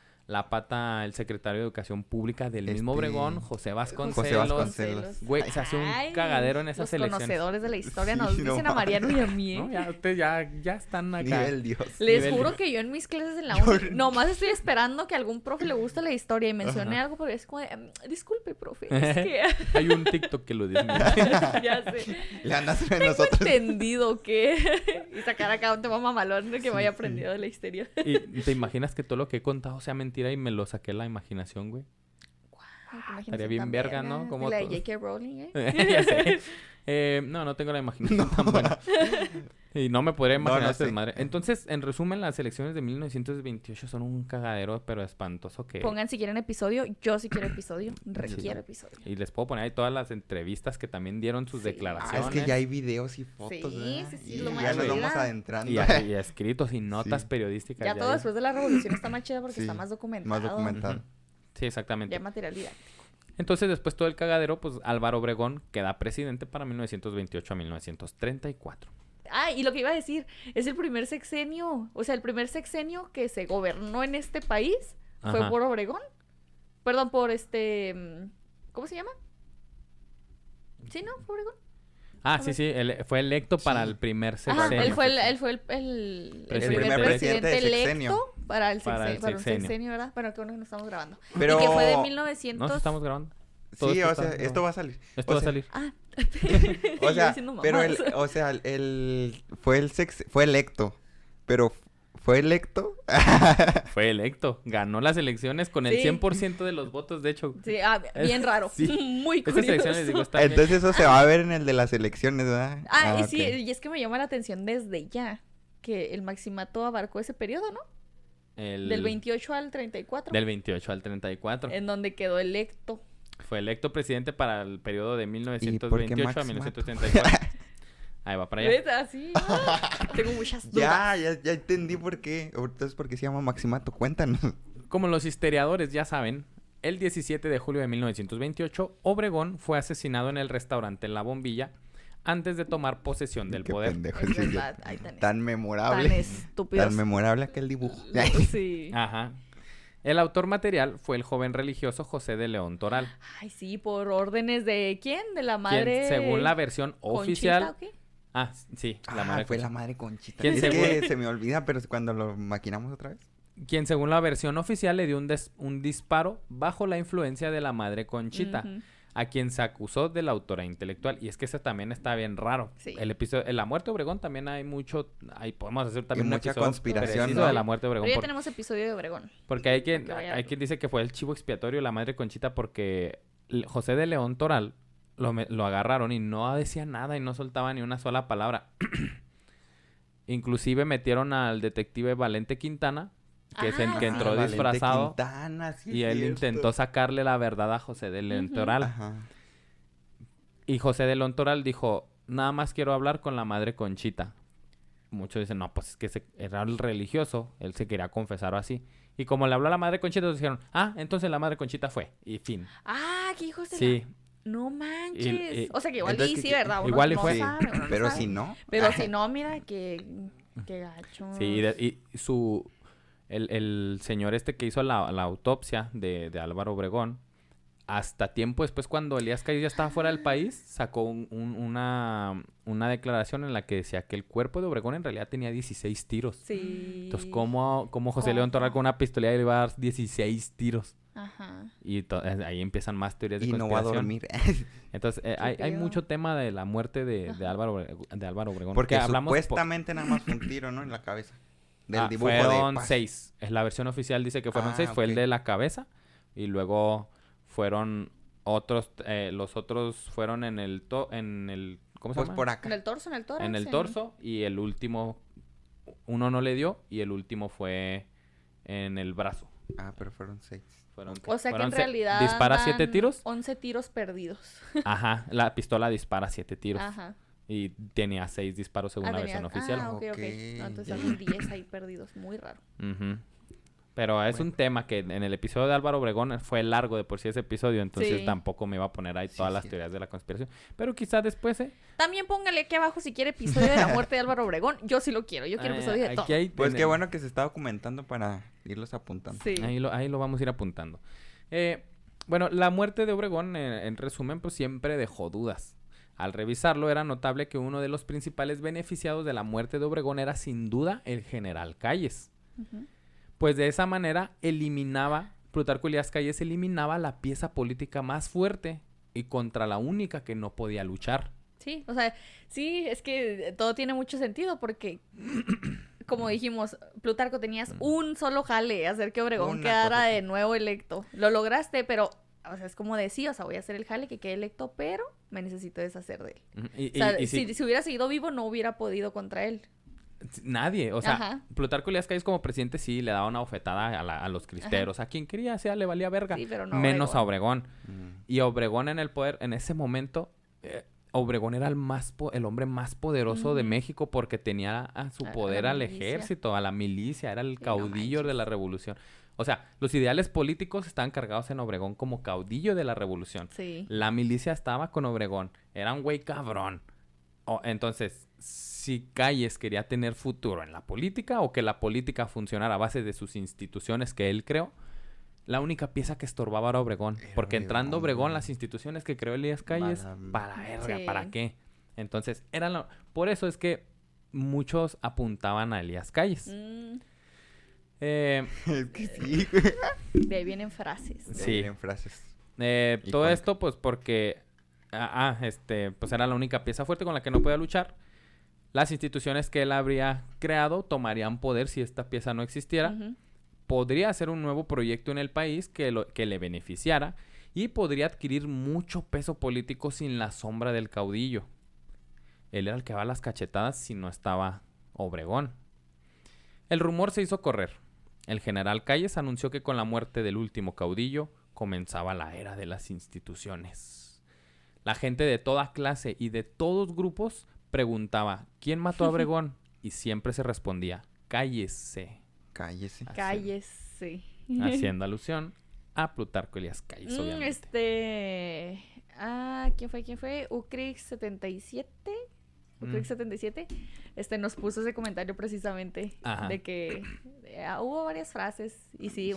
pata el secretario de Educación Pública del mismo Obregón, José Vasconcelos. Vasconcelos. Güey, se hace un Ay, cagadero en esas los elecciones. conocedores de la historia Sí, nos no dicen a Mariano y a mí, ¿eh? ¿No? Ya ustedes ya están acá. Nivel Dios. Les Nivel juro de- que yo en mis clases en la Yo- uni, nomás estoy esperando que a algún profe le guste la historia y mencione Ajá. algo, pero es como de, disculpe, profe, es que Hay un TikTok que lo dice. ya sé. Le andas en Tengo nosotros. entendido que... y sacar acá un tema mamalón de que vaya aprendido de la historia. ¿Y te imaginas que todo lo que he contado sea mentira y me lo saqué la imaginación, güey? Imagínense Estaría bien tan verga, ¿no? De Como la de todo. J.K. Rowling, Ya sé. No tengo la imaginación tan buena. Y no me podría imaginar no este sé. desmadre. Entonces, en resumen, las elecciones de 1928 son un cagadero, pero espantoso que... Pongan si quieren episodio. Yo sí quiero episodio. Requiero episodio. Y les puedo poner ahí todas las entrevistas que también dieron sus Sí. declaraciones. Es que ya hay videos y fotos, Sí, ¿verdad? sí, sí, Y lo ya más nos chida. vamos adentrando. Y escritos y notas Sí. periodísticas. Ya todo hay. después de la revolución está más chida porque Sí, está más documentado. Más documentado. Ujú. Sí, exactamente. Ya material didáctico. Entonces, después todo el cagadero, pues Álvaro Obregón queda presidente para 1928 a 1934. Ah, y lo que iba a decir, es el primer sexenio. O sea, el primer sexenio que se gobernó en este país fue Ajá. por Obregón. Perdón, por ¿cómo se llama? Sí, ¿no? ¿Fue Obregón? Ah, sí, sí, fue electo para Sí. el primer Ajá, sexenio. él fue el Presidente. primer El presidente presidente de electo para el Para el un sexenio. sexenio, ¿verdad? Bueno, qué bueno que no estamos grabando. Pero... Y que fue de No, 1900... si estamos grabando. Todo Sí, esto o está sea, grabado. esto va a salir. Esto o va a sea, salir. Ah, O yo sea, diciendo pero mamadas. o sea, fue electo. Pero fue electo. Fue electo. Ganó las elecciones con el Sí. 100% de los votos, de hecho. Sí, bien raro. Sí. Muy Estas curioso. elecciones, les digo, están bien. Entonces eso se va a ver en el de las elecciones, ¿verdad? Ah, y sí, ok. y es que me llama la atención desde ya que el maximato abarcó ese periodo, ¿no? Del 28 al 34. Del 28 al 34. En donde quedó electo. Fue electo presidente para el periodo de ¿Y por qué 1928 a Maximato? 1934. Ahí va para allá. ¿Ves? Así. Tengo muchas dudas. Ya entendí por qué. Entonces, ¿por qué se llama Maximato? Cuéntanos. Como los historiadores ya saben, el 17 de julio de 1928, Obregón fue asesinado en el restaurante La Bombilla antes de tomar posesión del Qué poder. pendejo, Es sí, sí. verdad. Ay, tan Tan memorable. estúpidos. Tan memorable aquel dibujo. Sí. Ajá. El autor material fue el joven religioso José de León Toral, Ay, sí, por órdenes de ¿quién? De la quien, madre. según la versión Conchita, oficial... ¿o qué? Ah, sí, la madre fue Conchita. la madre Conchita. ¿Quién Es según- que se me olvida, pero cuando lo maquinamos otra vez. Quien según la versión oficial le dio un disparo bajo la influencia de la madre Conchita, Ujú. a quien se acusó de la autora intelectual. Y es que ese también está bien raro. Sí. El episodio, en la muerte de Obregón también hay mucho, ahí podemos hacer también Y un mucha episodio conspiración, preciso ¿no? de la muerte de Obregón. Pero ya tenemos episodio de Obregón. Porque hay que vaya- hay quien dice que fue el chivo expiatorio la madre Conchita porque José de León Toral lo agarraron y no decía nada y no soltaba ni una sola palabra. Inclusive metieron al detective Valente Quintana, que es el Ah, que sí. entró Valente disfrazado, Quintana, sí y es él cierto. intentó sacarle la verdad a José de León Ujú. Toral. Ajá. Y José de León Toral dijo, nada más quiero hablar con la madre Conchita. Muchos dicen, no, pues es que era el religioso, él se quería confesar o así. Y como le habló a la madre Conchita, entonces dijeron, entonces la madre Conchita fue. Y fin. Ah, qué hijos de Sí, la... No manches. Y- o sea, que igual entonces, y sí, ¿qué- ¿verdad? Uno igual y no fue. sabe, uno no Pero sabe. si no. Pero si no, mira, qué gacho. sí. Y el señor este que hizo la autopsia de Álvaro Obregón, hasta tiempo después, cuando Elías Calles ya estaba fuera del país, sacó una declaración en la que decía que el cuerpo de Obregón en realidad tenía 16 tiros. Sí. Entonces, ¿cómo José León Toral con una pistola le iba a dar 16 tiros? Ajá. Y ahí empiezan más teorías de Y no va a conspiración. dormir. Entonces, hay pedo? mucho tema de la muerte de Ajá. Álvaro Obregón. Porque que hablamos supuestamente nada más fue un tiro, ¿no? En la cabeza. Del dibujo fueron de paz. 6. La versión oficial dice que fueron 6. Fue el ok. de la cabeza. Y luego fueron otros. Los otros fueron en el. ¿Cómo se Pues llama? por En acá. el torso, en el tórax. En el torso. Y el último. Uno no le dio. Y el último fue en el brazo. Pero fueron 6. Fueron, O sea que fueron en realidad. ¿Dispara andan 7 tiros? 11 tiros perdidos. Ajá. La pistola dispara 7 tiros. Ajá. Y tenía 6 disparos según la versión oficial. Ah, ok, ok. Ok, No, entonces ya. hay 10 ahí perdidos. Muy raro. Ujú. Pero es un tema que en el episodio de Álvaro Obregón fue largo de por sí ese episodio, entonces Sí. tampoco me iba a poner ahí Sí, todas las sí. teorías de la conspiración. Pero quizás después, También póngale aquí abajo si quiere episodio de la muerte de Álvaro Obregón. Yo sí lo quiero. Yo quiero episodio de todo. aquí hay Pues en qué el- bueno que se está documentando para irlos apuntando. Sí. Ahí lo vamos a ir apuntando. Bueno, la muerte de Obregón, en resumen, pues siempre dejó dudas. Al revisarlo, era notable que uno de los principales beneficiados de la muerte de Obregón era sin duda el general Calles. Ujú. Pues de esa manera Plutarco Elías Calles eliminaba la pieza política más fuerte y contra la única que no podía luchar. Sí, o sea, sí, es que todo tiene mucho sentido porque, como dijimos, Plutarco tenías un solo jale, hacer que Obregón Una quedara cosa. de nuevo electo. Lo lograste, pero o sea, es como de sí, o sea, voy a hacer el jale que quede electo, pero me necesito deshacer de él. Ujú. O sea, si hubiera seguido vivo, no hubiera podido contra él. Nadie, o sea, Ajá. Plutarco Elías Calles como presidente sí le daba una bofetada a los cristeros, a quien quería, sea, le valía verga, Sí, pero no menos a Obregón. Obregón. Y Obregón en el poder, en ese momento, Obregón era el hombre más poderoso de Ujú. México porque tenía a su A poder la al milicia. ejército, a la milicia, era el Sí, no caudillo de manches. la revolución. O sea, los ideales políticos estaban cargados en Obregón como caudillo de la revolución. Sí. La milicia estaba con Obregón, era un güey cabrón. Entonces, si Calles quería tener futuro en la política o que la política funcionara a base de sus instituciones que él creó, la única pieza que estorbaba era Obregón. Era Porque entrando Obregón, Obregón, güey. las instituciones que creó Elías Calles, para verga, Sí. ¿para qué? Entonces, por eso es que muchos apuntaban a Elías Calles. Es que sí, güey. De ahí vienen frases. Sí. Vienen frases. Todo Icónica. esto, pues, porque pues era la única pieza fuerte con la que no podía luchar. Las instituciones que él habría creado tomarían poder si esta pieza no existiera. Ujú. Podría hacer un nuevo proyecto en el país que le beneficiara y podría adquirir mucho peso político sin la sombra del caudillo. Él era el que daba las cachetadas si no estaba Obregón. El rumor se hizo correr. El general Calles anunció que con la muerte del último caudillo comenzaba la era de las instituciones. La gente de toda clase y de todos grupos preguntaba ¿quién mató a Obregón? Y siempre se respondía Cállese, Cállese. Cállese. haciendo alusión a Plutarco Elías Calles, obviamente. ¿Quién fue? Ucrix 77. Ucrix 77. Nos puso ese comentario precisamente. Ajá. De que hubo varias frases. Y sí,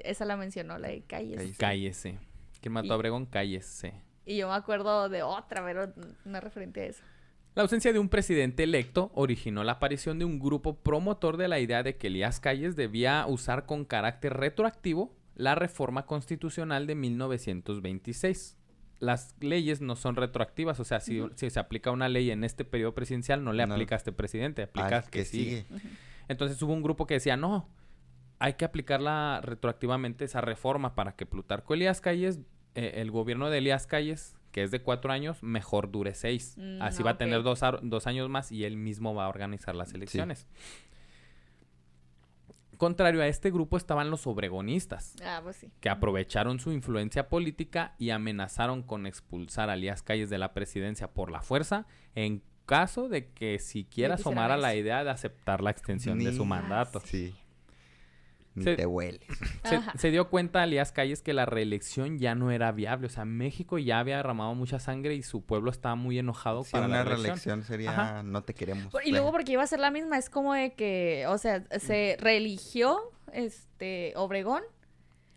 esa la mencionó, la de cállese. Cállese. ¿Quién mató a Obregón? Cállese. Y yo me acuerdo de otra, pero no referente a eso. La ausencia de un presidente electo originó la aparición de un grupo promotor de la idea de que Elías Calles debía usar con carácter retroactivo la reforma constitucional de 1926. Las leyes no son retroactivas, o sea, si se aplica una ley en este periodo presidencial, no le aplica a este presidente, aplica Al que sigue. Entonces hubo un grupo que decía, no, hay que aplicarla retroactivamente esa reforma para que Plutarco Elías Calles, el gobierno de Elías Calles, que es de 4 años, mejor dure 6. Así va a tener 2 años más y él mismo va a organizar las elecciones. Contrario a este grupo estaban los obregonistas, Pues sí. que aprovecharon su influencia política y amenazaron con expulsar a Elías Calles de la presidencia por la fuerza en caso de que siquiera quisieran asomara la eso. idea de aceptar la extensión de su mandato. Sí. Ni Se- te hueles. Se dio cuenta Elías Calles que la reelección ya no era viable. O sea, México ya había derramado mucha sangre y su pueblo estaba muy enojado Sí, para la una reelección. reelección sería Ajá. no te queremos. Y luego porque iba a ser la misma, es como de que, o sea, se reeligió Obregón,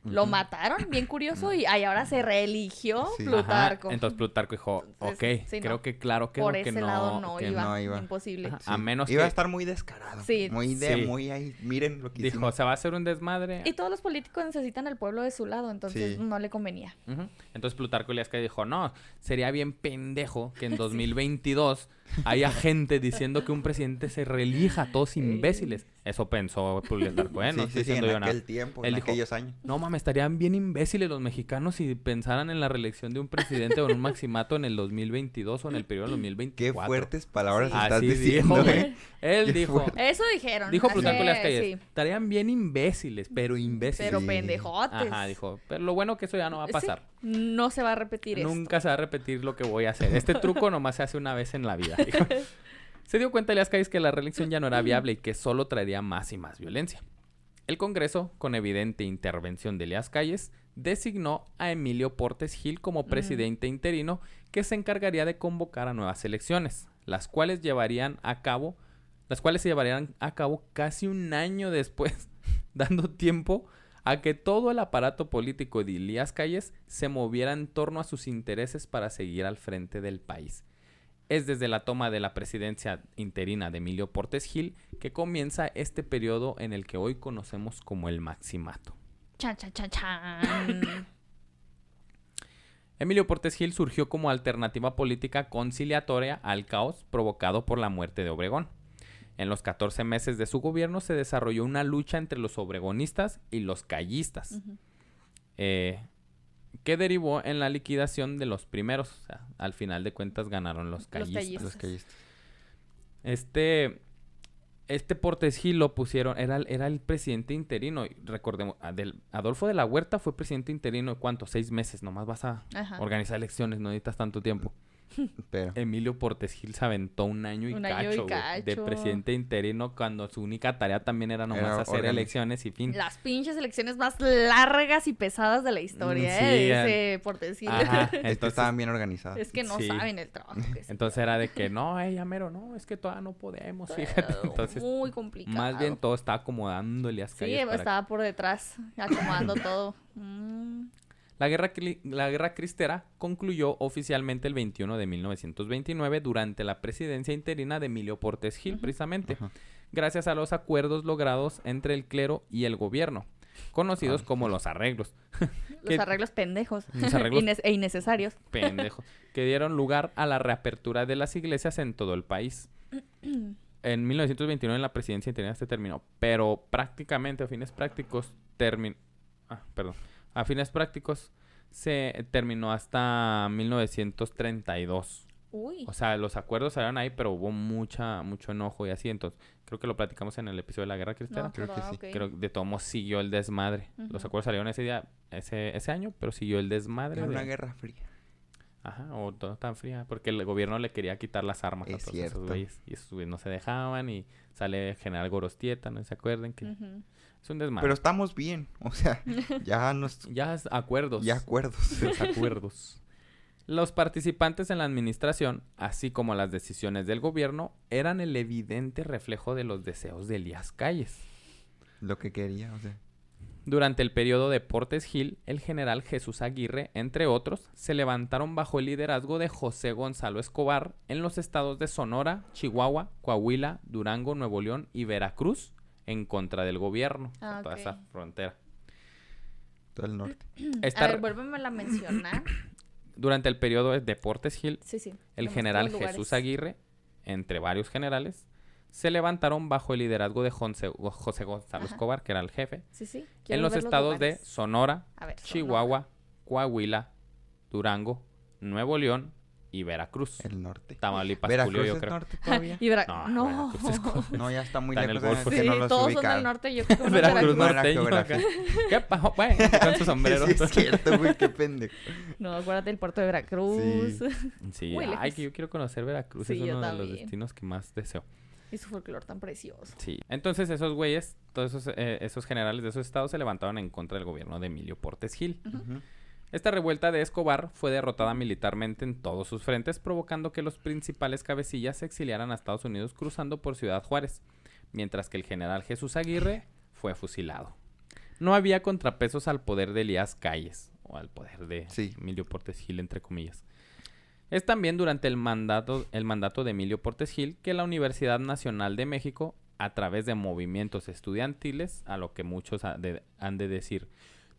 lo mataron, bien curioso, y ahora se reeligió Sí. Plutarco. Ajá, entonces Plutarco dijo, Entonces, ok, sí, creo no. que claro que Por no, que ese no, lado no que iba, no iba. imposible. Ajá, Sí. a menos Iba a que estar muy descarado. Sí. Muy Sí. muy ahí. Miren lo que dijo, hicimos. se va a hacer un desmadre. Y todos los políticos necesitan al pueblo de su lado, entonces Sí. no le convenía. Ujú. Entonces Plutarco Elías Calles dijo, no, sería bien pendejo que en 2022 haya gente diciendo que un presidente se reelija, todos imbéciles. Eso pensó Plutarco, ¿eh? No estoy diciendo yo en nada. aquel tiempo, Él en dijo, aquellos años. no mames, estarían bien imbéciles los mexicanos si pensaran en la reelección de un presidente o en un maximato en el 2022 o en el periodo del Qué 2024. fuertes palabras Sí. estás Así diciendo, dijo, ¿eh? Él Qué dijo, fuerte. Eso dijeron. dijo así Plutarco Elías es, Calles, sí. estarían bien imbéciles, pero imbéciles. Pero Sí. pendejotes. Ajá, dijo, pero lo bueno que eso ya no va a Sí, pasar. no se va a repetir esto. Nunca se va a repetir lo que voy a hacer. Este truco nomás se hace una vez en la vida. Dijo. Se dio cuenta Elías Calles que la reelección ya no era viable y que solo traería más y más violencia. El Congreso, con evidente intervención de Elías Calles, designó a Emilio Portes Gil como presidente interino que se encargaría de convocar a nuevas elecciones, las cuales se llevarían a cabo casi un año después, dando tiempo a que todo el aparato político de Elías Calles se moviera en torno a sus intereses para seguir al frente del país. Es desde la toma de la presidencia interina de Emilio Portes Gil que comienza este periodo en el que hoy conocemos como el Maximato. Chan, chan, chan, chan. Emilio Portes Gil surgió como alternativa política conciliatoria al caos provocado por la muerte de Obregón. En los 14 meses de su gobierno se desarrolló una lucha entre los obregonistas y los callistas. que derivó en la liquidación de los primeros. O sea, al final de cuentas ganaron los callistas. Los callistas. Este Portes Gil lo pusieron, era el presidente interino. Recordemos, Adolfo de la Huerta fue presidente interino, ¿cuánto? 6 meses, nomás vas a organizar elecciones, no necesitas tanto tiempo. Pero Emilio Portes Gil se aventó un año y cacho, güey, de presidente interino, cuando su única tarea también era nomás hacer elecciones y fin. Las pinches elecciones más largas y pesadas de la historia, dice Portes Gil. Entonces estaban bien organizadas. Es que no saben el trabajo que entonces era de que no, ya mero, no, es que todavía no podemos, fíjate. Entonces, muy complicado. Más bien todo estaba acomodando Elías Calles. Sí, estaba por detrás, acomodando todo. La guerra cristera concluyó oficialmente el 21 de 1929 durante la presidencia interina de Emilio Portes Gil, precisamente, gracias a los acuerdos logrados entre el clero y el gobierno, conocidos como los arreglos. Los arreglos pendejos e innecesarios. Pendejos, que dieron lugar a la reapertura de las iglesias en todo el país. En 1929 la presidencia interina se terminó, pero prácticamente a fines prácticos se terminó hasta 1932. Uy. O sea, los acuerdos salieron ahí, pero hubo mucho enojo y así. Entonces, creo que lo platicamos en el episodio de la Guerra Cristera. No, creo que sí. Okay. Creo que de todos modos siguió el desmadre. Los acuerdos salieron ese día, ese año, pero siguió el desmadre. Era una guerra fría. Ajá, o todo tan fría, porque el gobierno le quería quitar las armas a todos esos güeyes. Y esos güeyes no se dejaban y sale General Gorostieta, ¿no se acuerdan? Que es un desmadre. Pero estamos bien, o sea, ya acuerdos. Ya acuerdos. Desacuerdos. Los participantes en la administración, así como las decisiones del gobierno, eran el evidente reflejo de los deseos de Elías Calles. Lo que quería, o sea. Durante el periodo de Portes Gil, el general Jesús Aguirre, entre otros, se levantaron bajo el liderazgo de José Gonzalo Escobar en los estados de Sonora, Chihuahua, Coahuila, Durango, Nuevo León y Veracruz en contra del gobierno, toda esa frontera. Todo el norte. A ver, vuélveme a mencionar. Durante el periodo de Portes Gil, sí. el general Jesús Aguirre, entre varios generales, se levantaron bajo el liderazgo de José Gonzalo Escobar, que era el jefe, en los estados de Sonora, Chihuahua, Coahuila, Durango, Nuevo León y Veracruz. El norte. Tamaulipas, Veracruz Julio, yo es creo. norte todavía. No. No, ya está muy Está en lejos el Golfo. que no los todos ubican. son del norte, yo creo que Veracruz no era norteño. geografía. ¿Qué pasó, güey? Con su sombrero. Sí, es cierto, güey, qué pendejo. No, acuérdate del puerto de Veracruz. Sí, muy lejos. que yo quiero conocer Veracruz. Sí, es uno de también. los destinos que más deseo. Y su folclore tan precioso. Sí. Entonces esos güeyes, todos esos generales de esos estados se levantaron en contra del gobierno de Emilio Portes Gil. Esta revuelta de Escobar fue derrotada militarmente en todos sus frentes, provocando que los principales cabecillas se exiliaran a Estados Unidos cruzando por Ciudad Juárez, mientras que el general Jesús Aguirre fue fusilado. No había contrapesos al poder de Elías Calles, o al poder de Emilio Portes Gil, entre comillas. Es también durante el mandato de Emilio Portes Gil que la Universidad Nacional de México, a través de movimientos estudiantiles, a lo que muchos han de decir,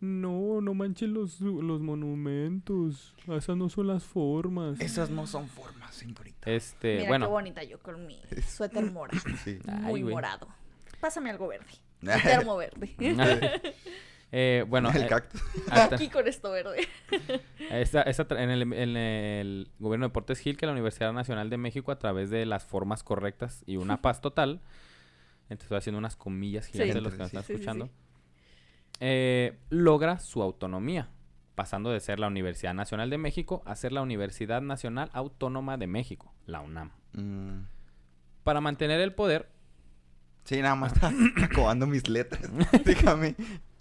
no manchen los monumentos, esas no son las formas. Esas no son formas, señorita. Mira bueno. qué bonita yo con mi suéter morado. Sí. Muy morado. Pásame algo verde. Termo verde. Bueno, el cactus. Aquí con esto verde. En el gobierno de Portes Gil, que la Universidad Nacional de México, a través de las formas correctas y una paz total, estoy haciendo unas comillas gigantes de los que me están escuchando, logra su autonomía, pasando de ser la Universidad Nacional de México a ser la Universidad Nacional Autónoma de México, la UNAM. Para mantener el poder... Sí, nada más está acabando mis letras. Déjame.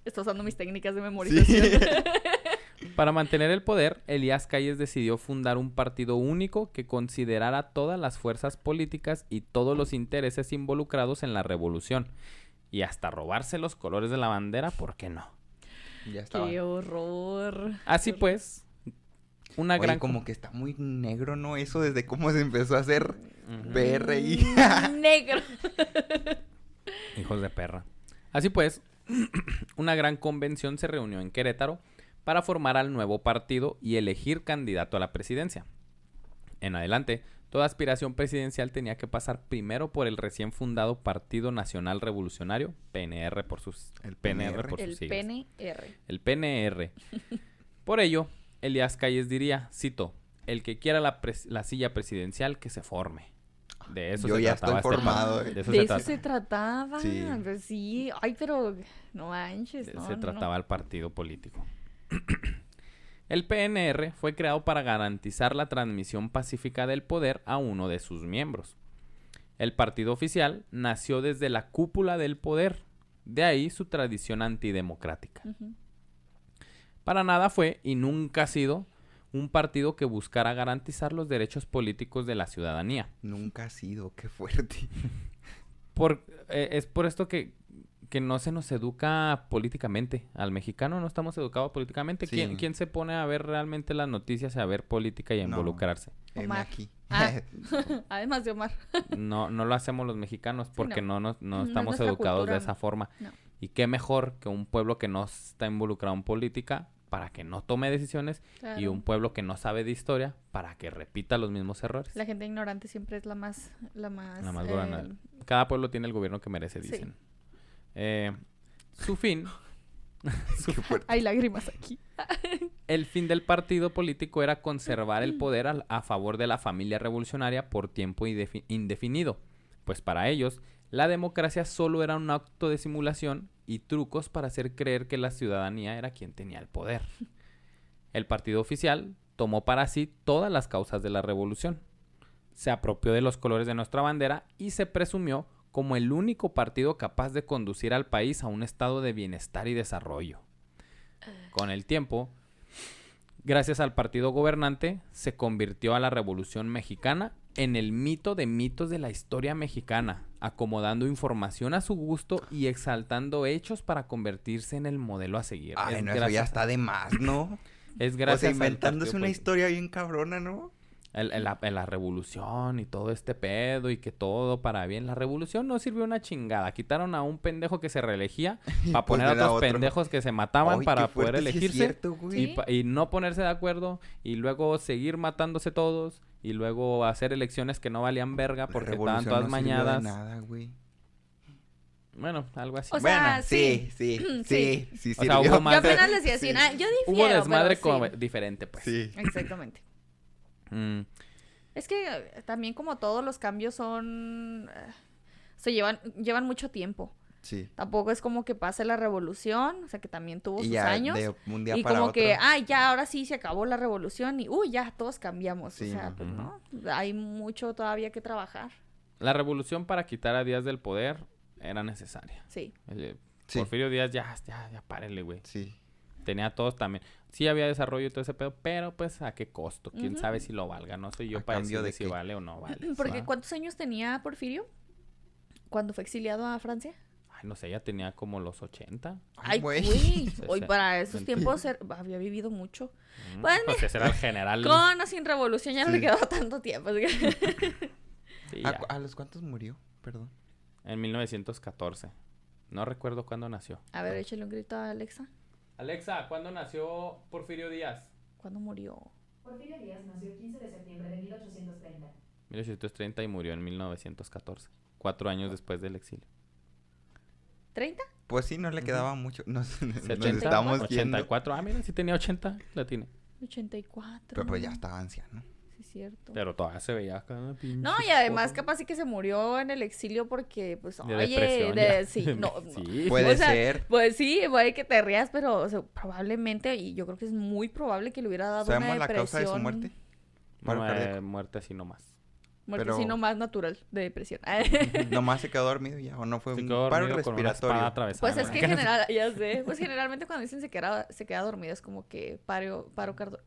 Estoy usando mis técnicas de memorización. Sí. Para mantener el poder, Elías Calles decidió fundar un partido único que considerara todas las fuerzas políticas y todos los intereses involucrados en la revolución. Y hasta robarse los colores de la bandera, ¿por qué no? Ya estaba. ¡Qué horror! Así pues, una gran... como que está muy negro, ¿no? Eso desde cómo se empezó a hacer PRI. ¡Negro! Hijos de perra. Así pues, una gran convención se reunió en Querétaro para formar al nuevo partido y elegir candidato a la presidencia. En adelante, toda aspiración presidencial tenía que pasar primero por el recién fundado Partido Nacional Revolucionario, PNR por sus... El PNR. El PNR. Por ello, Elías Calles diría, cito, el que quiera la silla presidencial que se forme. De eso Yo se ya trataba estoy formado. de eso De se eso trataba. se trataba. Sí. Pues sí. Ay, pero no manches. No, Se no, trataba el partido político. El PNR fue creado para garantizar la transmisión pacífica del poder a uno de sus miembros. El partido oficial nació desde la cúpula del poder, de ahí su tradición antidemocrática. Ujú. Para nada fue y nunca ha sido un partido que buscara garantizar los derechos políticos de la ciudadanía. Nunca ha sido, qué fuerte. Es por esto que no se nos educa políticamente. Al mexicano no estamos educados políticamente. Sí. ¿Quién se pone a ver realmente las noticias, a ver política y a No. involucrarse? Heme aquí. Ah. Además de Omar. No lo hacemos los mexicanos porque no No es estamos nuestra educados cultura, de esa forma. No. Y qué mejor que un pueblo que no está involucrado en política para que no tome decisiones y Claro. un pueblo que no sabe de historia para que repita los mismos errores. La gente ignorante siempre es la más La más buena. eh, Cada pueblo tiene el gobierno que merece, Sí. dicen. Su fin... Qué fuerte. hay lágrimas aquí. El fin del partido político era conservar el poder a favor de la familia revolucionaria por tiempo indefinido, pues para ellos la democracia solo era un acto de simulación y trucos para hacer creer que la ciudadanía era quien tenía el poder. El partido oficial tomó para sí todas las causas de la revolución, se apropió de los colores de nuestra bandera y se presumió como el único partido capaz de conducir al país a un estado de bienestar y desarrollo. Con el tiempo, gracias al partido gobernante, se convirtió a la Revolución Mexicana en el mito de mitos de la historia mexicana, acomodando información a su gusto y exaltando hechos para convertirse en el modelo a seguir. Ay, Es no, eso ya está de más, ¿no? Es O gracias sea, al inventándose partido una político. historia bien cabrona, ¿no? La revolución y todo este pedo y que todo para bien. La revolución no sirvió una chingada. Quitaron a un pendejo que se reelegía para pues poner a era otros otro. pendejos que se mataban Ay, para qué poder fuerte, sí es elegirse. cierto, güey. Sí. Y no ponerse de acuerdo y luego seguir matándose todos y luego hacer elecciones que no valían verga La porque estaban revolución todas no sirvió de mañadas. nada, güey. Bueno, algo así. O sea, Bueno, sí, sí. sí Sí. O sea, sirvió. hubo más Yo de- apenas decía así, Sí. yo Hubo difiero, desmadre pero como sí. diferente, pues. Sí. Exactamente. Mm, Es que también como todos los cambios son... se llevan mucho tiempo. Sí. Tampoco es como que pase la revolución, o sea que también tuvo Y sus ya años. de un día Y para como otro. que, ya, ahora sí se acabó la revolución y, ya, todos cambiamos. Sí, o sea, pues ujú. no, hay mucho todavía que trabajar. La revolución para quitar a Díaz del poder era necesaria. Sí. Sí. Porfirio Díaz, ya párele, güey. Sí. Tenía a todos también. Sí había desarrollo y todo ese pedo, pero pues a qué costo. Quién Ujú. sabe si lo valga. No soy yo ¿A para cambio decirle de si qué? vale o no vale. Porque ¿va? ¿cuántos años tenía Porfirio cuando fue exiliado a Francia? Ay, no sé, ella tenía como los 80. Ay, güey. güey. Hoy Sí. para esos tiempos había vivido mucho. Mm, Bueno, pues ese era el general. Con o sin revolución ya no le Sí. quedó tanto tiempo. así que- Sí, ¿A, ya. a los cuántos murió? Perdón. En 1914. No recuerdo cuándo nació. A ver, échale un grito a Alexa. Alexa, ¿cuándo nació Porfirio Díaz? ¿Cuándo murió? Porfirio Díaz nació el 15 de septiembre de 1830. 1830 y murió en 1914. 4 años después del exilio. ¿30? Pues sí, no le Ujú. quedaba mucho. Nos 70, estamos yendo. 84. Ah, mira, sí tenía 80. La tiene. 84. Pero pues ya estaba anciano. Sí, es cierto. Pero todavía se veía acá. No, y además capaz sí que se murió en el exilio porque, pues, De oye, depresión ya. sí, no, Sí. Puede O sea, ser. pues sí, puede que te rías, pero o sea, probablemente, y yo creo que es muy probable que le hubiera dado ¿Sabemos una la depresión. causa de su muerte? Paro cardíaco. Muerte así nomás. Muerte Pero- sí, no más natural, de depresión. Nomás se quedó dormido ya, o no fue Se un quedó paro dormido con una espada respiratorio. atravesada. Pues en es la que cara. ya sé, pues generalmente cuando dicen se queda dormido es como que paro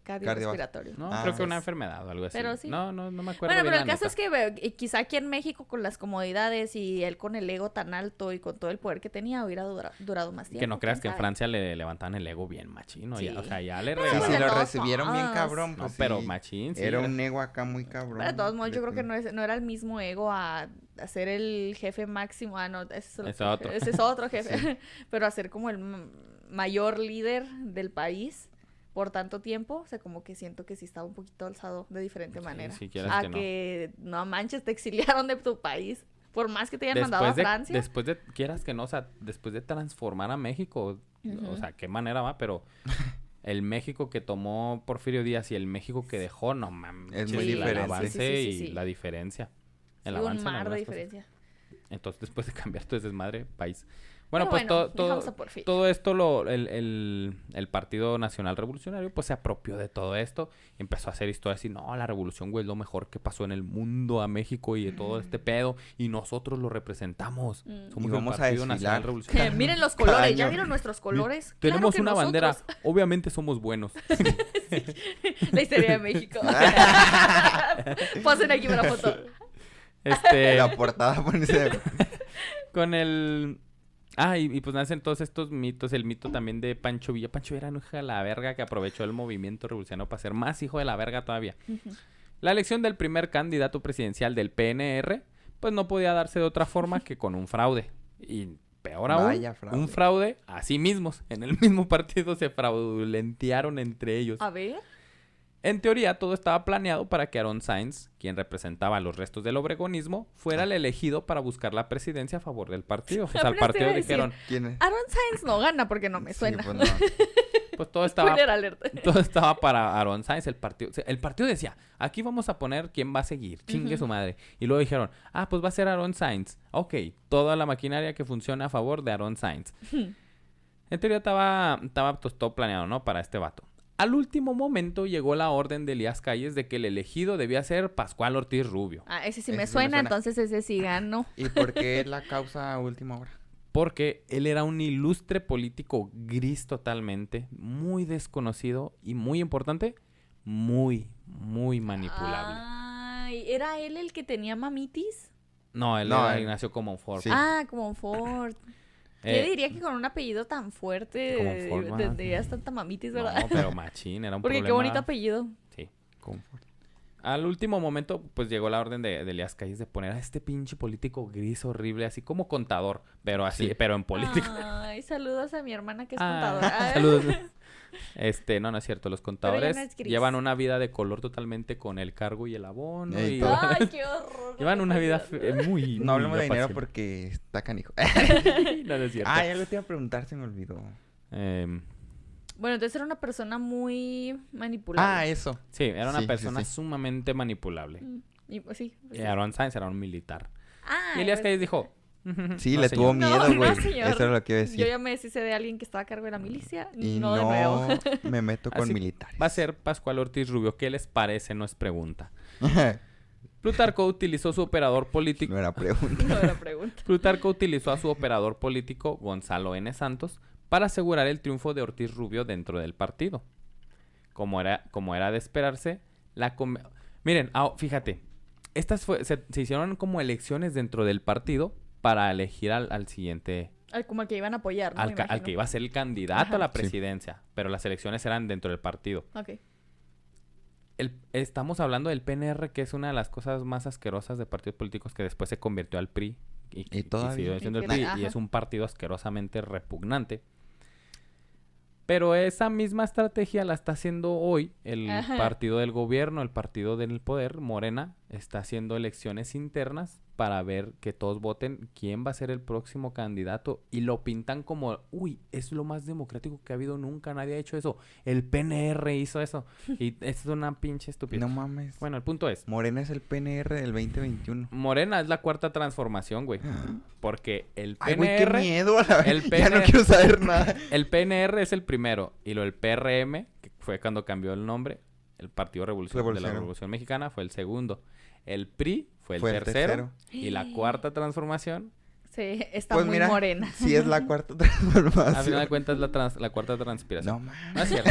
cardiorrespiratorio. No, Ah, creo que sí. una enfermedad o algo así. Pero sí. No me acuerdo Bueno, bien, pero el la caso neta. es que quizá aquí en México con las comodidades y él con el ego tan alto y con todo el poder que tenía hubiera durado más tiempo. Que no creas quién que en sabe. Francia le levantaban el ego bien machino. Sí. Ya, o sea, ya le Sí, Pues sí, de regalaban. lo todos recibieron bien modos. cabrón. No, Pues pero sí. machín, sí. Era un ego acá muy cabrón. Pero de todos modos, yo creo que De- no era el mismo ego a ser el jefe máximo. Ah, no, ese es otro. Ese es otro jefe. Pero a ser como el mayor líder del país por tanto tiempo. O sea, como que siento que sí estaba un poquito alzado de diferente Sí, manera. si quieres A que no. que no manches, te exiliaron de tu país. Por más que te hayan mandado a Francia. Después de, quieras que no, o sea, después de transformar a México, Ujú. o sea, qué manera va, pero el México que tomó Porfirio Díaz y el México que dejó, no mames. Es muy el diferente. avance Sí. y la diferencia. El Sí, avance un en mar de algunas cosas. diferencia. Entonces, después de cambiar todo ese desmadre, país. Bueno, Pero pues dejamos a Porfirio. todo esto, el Partido Nacional Revolucionario, pues se apropió de todo esto. Y empezó a hacer historias y no, la revolución, güey, es lo mejor que pasó en el mundo a México y de todo este pedo. Y nosotros lo representamos. Somos Y vamos el a Partido desfilar. Nacional Revolucionario. Miren los Cada colores, ¿ya año. vieron nuestros colores? Tenemos Claro que una bandera. nosotros. Obviamente somos buenos. La historia de México. Pasen aquí para la foto. La portada ponerse... Con el... Ah, y pues nacen todos estos mitos. El mito también de Pancho Villa. Pancho era un hijo de la verga que aprovechó el movimiento revolucionario para ser más hijo de la verga todavía. La elección del primer candidato presidencial del PNR, pues no podía darse de otra forma que con un fraude. Y peor aún, Vaya fraude. un fraude a sí mismos. En el mismo partido se fraudulentearon entre ellos. A ver. En teoría, todo estaba planeado para que Aaron Sainz, quien representaba los restos del obregonismo, fuera el elegido para buscar la presidencia a favor del partido. O sea, al Apenas te iba partido a decir. dijeron, ¿Quién es? Aaron Sainz no gana porque no me Sí, suena. pues no. pues todo estaba, Spoiler alert. todo estaba para Aaron Sainz. El partido decía, aquí vamos a poner quién va a seguir, chingue su madre. Y luego dijeron, pues va a ser Aaron Sainz. Ok, toda la maquinaria que funciona a favor de Aaron Sainz. En teoría estaba pues, todo planeado, ¿no? Para este vato. Al último momento llegó la orden de Elías Calles de que el elegido debía ser Pascual Ortiz Rubio. Ese sí Ese me sí me suena, suena. entonces ese sí gano. ¿Y por qué la causa a última hora? Porque él era un ilustre político gris totalmente, muy desconocido y muy importante, muy manipulable. Ay, ¿era él el que tenía mamitis? No, él No, era él- Ignacio Comonfort. Sí. Como Ford. Eh, Yo diría que con un apellido tan fuerte Comonfort, ¿verdad? tendrías tanta mamitis, ¿verdad? No, pero machín, era un Porque problema. qué bonito apellido. Sí. Al último momento, pues llegó la orden de Elías Calles de poner a este pinche político gris horrible, así como contador, pero así, Sí. pero en política. Ay, saludos a mi hermana que es Ah, contadora. saludos. No es cierto. Los ya contadores no es gris. llevan una vida de color totalmente con el cargo y el abono. Y Y todo. Ay, qué horror. llevan una vida muy... No hablemos de dinero apasionante. porque está canijo. No, no es cierto. Ah, ya lo te iba a preguntar, se me olvidó. Bueno, entonces era una persona muy manipulable. Eso. Sí, era una Sí, sí, persona sí. sumamente manipulable. Y, pues, sí. Y Aaron Sainz era un militar. Ah, Y Elías pues, Calles dijo... Sí, "No, le señor". tuvo No, miedo, no, güey. señor. Eso es lo que iba a Yo decir. ya me deshice de alguien que estaba a cargo de la milicia. Y no de nuevo. me meto con Así militares. Va a ser Pascual Ortiz Rubio. ¿Qué les parece? No es pregunta. Plutarco utilizó su operador político... No era pregunta. No era pregunta. Plutarco utilizó a su operador político, Gonzalo N. Santos, para asegurar el triunfo de Ortiz Rubio dentro del partido. Como era de esperarse, miren, fíjate, se hicieron como elecciones dentro del partido para elegir al siguiente, Como el que iban a apoyar, ¿no? al Me que imagino. iba a ser el candidato Ajá. a la Sí. presidencia, pero las elecciones eran dentro del partido. Ok. Estamos hablando del PNR, que es una de las cosas más asquerosas de partidos políticos que después se convirtió al PRI. Y todavía. siguió siendo el Y que- PRI, y ajá. es un partido asquerosamente repugnante. Pero esa misma estrategia la está haciendo hoy el Ajá. partido del gobierno, el partido del poder, Morena, está haciendo elecciones internas para ver que todos voten quién va a ser el próximo candidato y lo pintan como, uy, es lo más democrático que ha habido nunca, nadie ha hecho eso, el PNR hizo eso y es una pinche estupidez. No mames. Bueno, el punto es, Morena es el PNR del 2021. Morena es la cuarta transformación, güey, porque el Ay, güey, qué PNR... miedo. A la vez. el Ya no PNR quiero saber nada. El PNR es el primero y el PRM, que fue cuando cambió el nombre, el Partido de la Revolucionario. Revolución Mexicana, fue el segundo. El PRI fue el Fue el tercero. Y la cuarta transformación, Sí, está Pues muy mira, morena. sí es la cuarta a final de transformación. cuentas, la cuarta transpiración. No mames. No es cierto.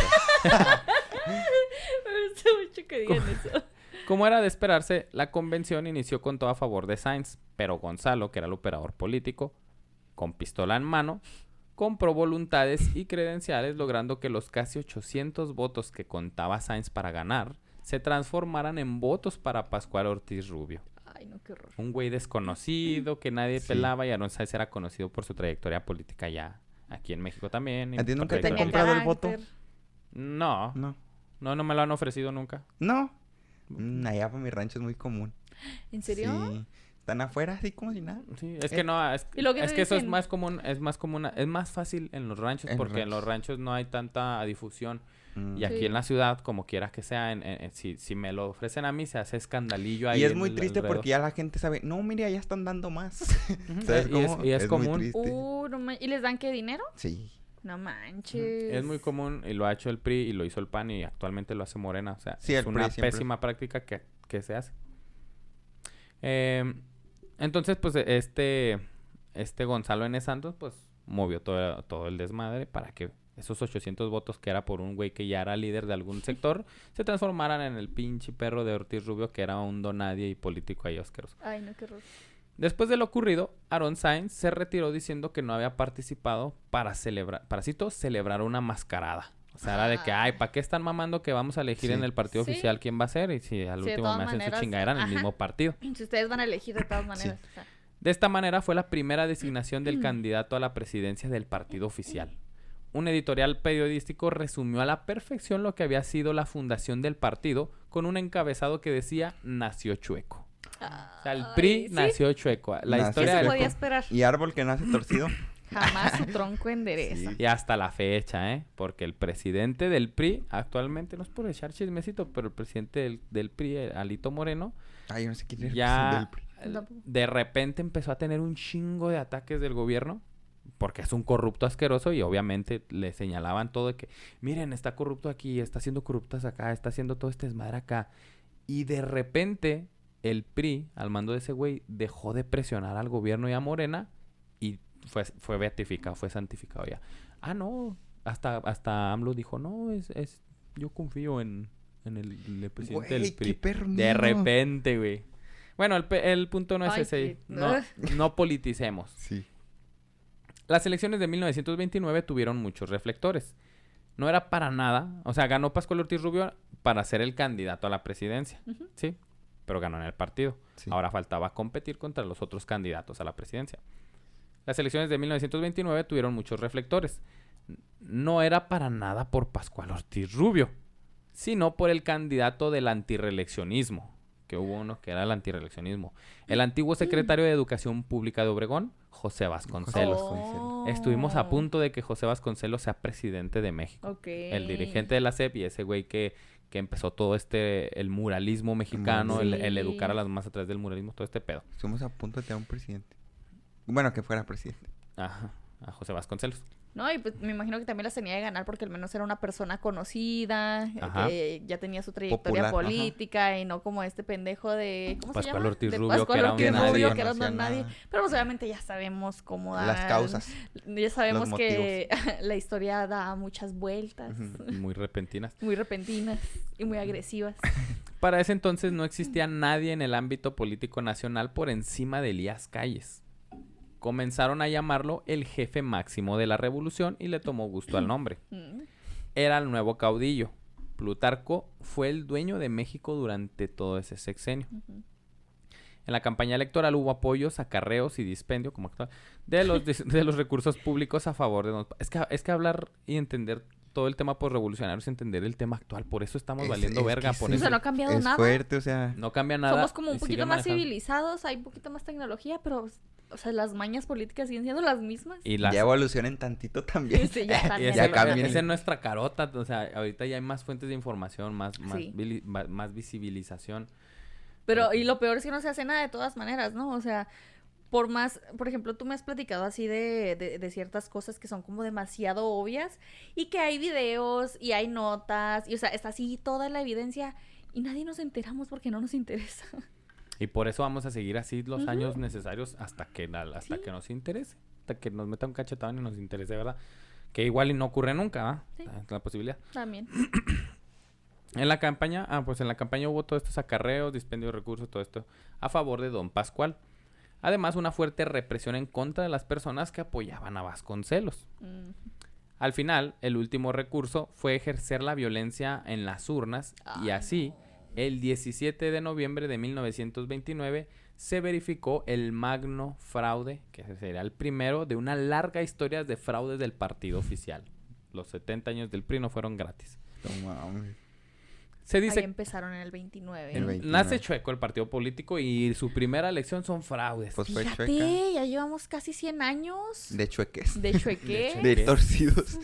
Me gusta mucho que digan eso. Como era de esperarse, la convención inició con todo a favor de Sainz, pero Gonzalo, que era el operador político, con pistola en mano, compró voluntades y credenciales, logrando que los casi 800 votos que contaba Sainz para ganar se transformaran en votos para Pascual Ortiz Rubio. Ay, no, qué horror. Un güey desconocido que nadie Sí. pelaba, y Aaron Sainz era conocido por su trayectoria política ya aquí en México también. y ¿A ti por nunca te han trayectoria- comprado el voto? carácter. No, no me lo han ofrecido nunca. No. Allá para mi rancho es muy común. ¿En serio? Sí. Están afuera así como si nada. Sí, es que no, es, ¿Y lo que es te que eso es dicen? más común, es más fácil en los ranchos En los porque en los ranchos no hay tanta difusión. Mm. Y aquí Sí. en la ciudad, como quiera que sea, si me lo ofrecen a mí, se hace escandalillo ahí. Y es en muy el triste alrededor. porque ya la gente sabe, no, mire, ya están dando más. Ujú, ¿Sabes y es- cómo? y es muy común. triste. No ¿Y les dan qué dinero? Sí. No manches. Es muy común y lo ha hecho el PRI y lo hizo el PAN y actualmente lo hace Morena. O sea, Sí, es el PRI una siempre. pésima práctica que se hace. Entonces, pues, este Gonzalo N. Santos, pues, movió todo el desmadre para que esos 800 votos que era por un güey que ya era líder de algún sector se transformaran en el pinche perro de Ortiz Rubio que era un donadie y político ahí asqueroso. Ay, no, qué horror. Después de lo ocurrido, Aaron Sainz se retiró diciendo que no había participado para cito, celebrar una mascarada. O sea, era de que, ay, ¿para qué están mamando que vamos a elegir Sí. en el partido Sí. oficial quién va a ser? Y si al Sí, de último todas me hacen su maneras, chingadera en el ajá. mismo partido. Si ustedes van a elegir de todas maneras. o sea. De esta manera fue la primera designación del candidato a la presidencia del partido oficial. Un editorial periodístico resumió a la perfección lo que había sido la fundación del partido con un encabezado que decía nació chueco. O sea, el PRI Ay, ¿sí? nació chueco. La Nació ¿Qué historia se del podía esperar? Y árbol que nace torcido. Jamás su tronco endereza. Sí. Y hasta la fecha, ¿eh? Porque el presidente del PRI actualmente, no es por echar chismecito, pero el presidente del PRI, Alito Moreno, Ay, yo no sé quién es el ya presidente del PRI. Tampoco. de repente empezó a tener un chingo de ataques del gobierno. Porque es un corrupto asqueroso y obviamente le señalaban todo de que, miren, está corrupto aquí, está haciendo corruptas acá, está haciendo todo este desmadre acá. Y de repente el PRI, al mando de ese güey, dejó de presionar al gobierno y a Morena y fue beatificado, fue santificado ya. Ah, no, hasta AMLO dijo, no, yo confío en el presidente Güey, del PRI. qué perro De mío. repente, güey. Bueno, el punto no es Ay, ese. qué- No politicemos. Sí. Las elecciones de 1929 tuvieron muchos reflectores. No era para nada, o sea, ganó Pascual Ortiz Rubio para ser el candidato a la presidencia, Ujú. ¿sí? Pero ganó en el partido. Sí. Ahora faltaba competir contra los otros candidatos a la presidencia. Las elecciones de 1929 tuvieron muchos reflectores. No era para nada por Pascual Ortiz Rubio, sino por el candidato del antirreeleccionismo, que hubo uno que era el antirreeleccionismo. El antiguo secretario de Educación Pública de Obregón, José Vasconcelos. Oh. Estuvimos a punto de que José Vasconcelos sea presidente de México. Ok. El dirigente de la SEP y ese güey que empezó todo el muralismo mexicano, Sí. el educar a las masas a través del muralismo, todo este pedo. Estuvimos a punto de tener un presidente. Bueno, que fuera presidente. Ajá, a José Vasconcelos. No, y pues me imagino que también las tenía de ganar porque al menos era una persona conocida, Ajá. que ya tenía su trayectoria Popular, ajá. política y no como este pendejo de... ¿Cómo Pascual se llama? Ortiz De Rubio, que Pascual era un Ortiz nadie. Rubio, No que era un hacía don nadie. nada. Pero pues obviamente ya sabemos cómo dan... Las causas. Ya sabemos los que la historia da muchas vueltas, Ujú. Muy repentinas. muy repentinas y muy agresivas. Para ese entonces no existía nadie en el ámbito político nacional por encima de Elías Calles. Comenzaron a llamarlo el jefe máximo de la revolución y le tomó gusto al nombre. Mm. Era el nuevo caudillo. Plutarco fue el dueño de México durante todo ese sexenio. Ujú. En la campaña electoral hubo apoyos, acarreos y dispendio como actual de los recursos públicos a favor de... Es que hablar y entender todo el tema postrevolucionario es entender el tema actual. Por eso estamos valiendo Es verga. que Por sí. O sea, eso no ha cambiado Es nada. fuerte, o sea... no cambia nada. Somos como un y poquito sigue más manejando. civilizados, hay un poquito más tecnología, pero, o sea, las mañas políticas siguen siendo las mismas. Y las- Ya evolucionen tantito también. Sí, ya y también. esa, Ya es verdad. cambien. esa es nuestra carota. O sea, ahorita ya hay más fuentes de información, más Sí. más visibilización. Pero, y lo peor es que no se hace nada de todas maneras, ¿no? O sea, por más, por ejemplo, tú me has platicado así de ciertas cosas que son como demasiado obvias y que hay videos y hay notas y, o sea, está así toda la evidencia y nadie nos enteramos porque no nos interesa. Y por eso vamos a seguir así los Ujú. años necesarios hasta que Sí. que nos interese. Hasta que nos meta un cachetón y nos interese, ¿verdad? Que igual y no ocurre nunca, ¿va? Sí. La posibilidad. También. En la campaña, pues en la campaña hubo todos estos acarreos, dispendio de recursos, todo esto a favor de don Pascual. Además, una fuerte represión en contra de las personas que apoyaban a Vasconcelos. Mm. Al final, el último recurso fue ejercer la violencia en las urnas y Ay, así, el 17 de noviembre de 1929, se verificó el magno fraude, que sería el primero de una larga historia de fraudes del partido oficial. Los 70 años del PRI no fueron gratis. No mames. Se Ahí dice empezaron en el 29. El 29. nace chueco el partido político y su primera elección son fraudes. Pues fue Fíjate, chueca. ya llevamos casi 100 años De chueques. de chueque. De torcidos.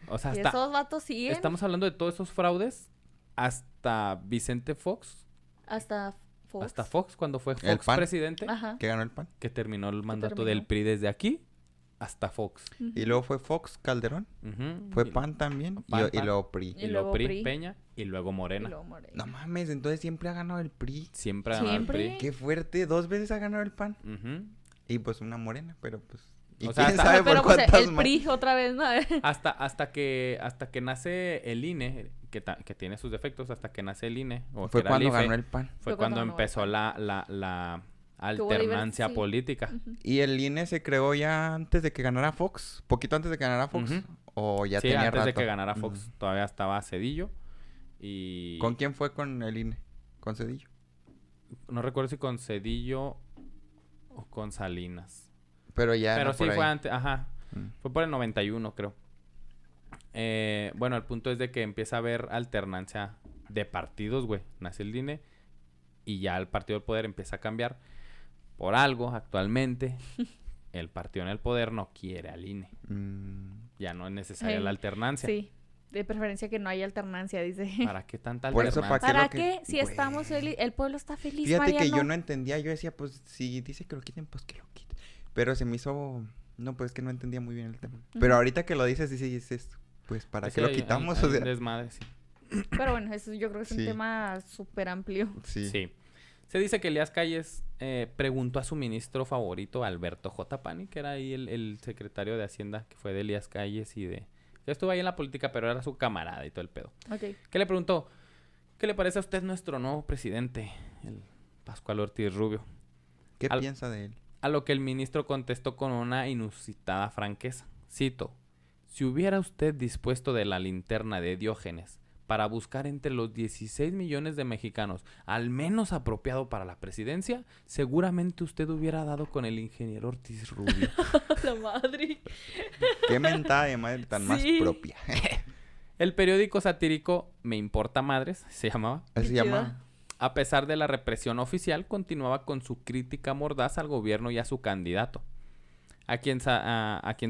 O sea, Y hasta, esos vatos siguen estamos hablando de todos esos fraudes hasta Vicente Fox. hasta Fox. Hasta Fox, cuando fue El Fox PAN. presidente, Ajá. Que ganó el PAN. que terminó el mandato terminó. del PRI desde aquí hasta Fox. Y luego fue Fox Calderón. Ujú. Fue Y- PAN también. PAN, Y PAN. luego PRI. Y, Y luego luego PRI, PRI. Peña y luego Y Morena. luego Morena. No mames, entonces siempre ha ganado el PRI. Siempre ha ganado el Siempre. PRI. Qué fuerte, 2 veces ha ganado el PAN. Ujú. Y pues una morena, pero pues... ¿Y O sea, quién hasta- sabe Pero por pues cuántas el más? PRI otra vez, ¿no? Hasta que nace el INE, que tiene sus defectos, hasta que nace el INE, o que Fue era cuando el IFE, ganó el PAN. fue Fue cuando cuando ganó el empezó PAN. la Que hubo alternancia sí. política. Ujú. ¿Y el INE se creó ya antes de que ganara Fox? ¿Poquito antes de que ganara Fox? Ujú. ¿O ya Sí, tenía antes de rato? que ganara Fox. Ujú. Todavía estaba Cedillo. Y ¿Con quién fue con el INE? ¿Con Cedillo? no recuerdo si con Cedillo o con Salinas. Pero ya Pero era sí por fue ahí. antes, ajá. Mm. Fue por el 91, creo. Bueno, el punto es de que empieza a haber alternancia de partidos, güey. Nace el INE y ya el partido del poder empieza a cambiar. Por algo, actualmente, el partido en el poder no quiere al INE. Mm. Ya no es necesaria Ey, la alternancia. Sí. De preferencia que no haya alternancia, dice. ¿Para qué tanta Por eso, alternancia? ¿para ¿Para qué qué? lo que- Si Güey. estamos felices, el pueblo está feliz, Fíjate que Mariano. yo no entendía. Yo decía, pues, si dice que lo quiten, pues que lo quiten. Pero se me hizo... No, pues, que no entendía muy bien el tema. Pero Ujú. ahorita que lo dices, dices... Pues, ¿para Sí, qué lo hay- quitamos? hay O un sea... desmadre, sí. Pero bueno, eso yo creo que es un Sí. tema súper amplio. Sí. Sí. Se dice que Elías Calles preguntó a su ministro favorito, Alberto J. Pani, que era ahí el secretario de Hacienda, que fue de Elías Calles y de... Ya estuvo ahí en la política, pero era su camarada y todo el pedo. Ok. ¿Qué le preguntó? ¿Qué le parece a usted nuestro nuevo presidente, el Pascual Ortiz Rubio? ¿Qué Al- piensa de él? A lo que el ministro contestó con una inusitada franqueza. Cito, si hubiera usted dispuesto de la linterna de Diógenes para buscar entre los 16 millones de mexicanos al menos apropiado para la presidencia, seguramente usted hubiera dado con el ingeniero Ortiz Rubio. La madre. ¿Qué mentada de madre tan más Sí. propia? El periódico satírico Me Importa Madres, se llamaba, Así se Qué llama. chida. a pesar de la represión oficial, continuaba con su crítica mordaz al gobierno y a su candidato, a quien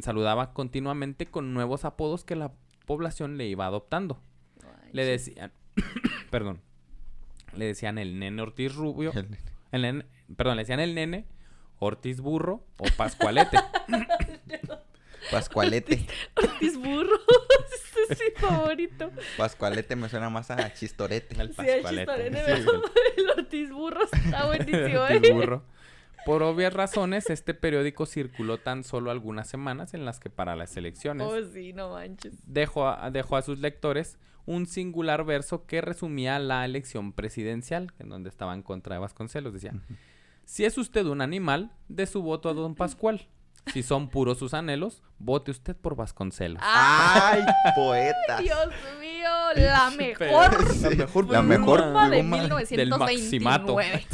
saludaba continuamente con nuevos apodos que la población le iba adoptando. Le decían, perdón, le decían el nene Ortiz Rubio, le decían el nene Ortiz Burro o Pascualete. Pascualete. Ortiz Burro. Ese es mi favorito. Pascualete me suena más a chistorete. El Sí, el Pascualete. chistorete, Sí, El Ortiz Burro está buenísimo, Ortiz Burro. Por obvias razones, este periódico circuló tan solo algunas semanas en las que para las elecciones Oh, sí, no manches. dejó a sus lectores un singular verso que resumía la elección presidencial, en donde estaba en contra de Vasconcelos. Decía, si es usted un animal, dé su voto a don Pascual. Si son puros sus anhelos, vote usted por Vasconcelos. ¡Ay, poeta! Dios mío, la mejor Sí, mejor la mejor pluma de pluma. 1929.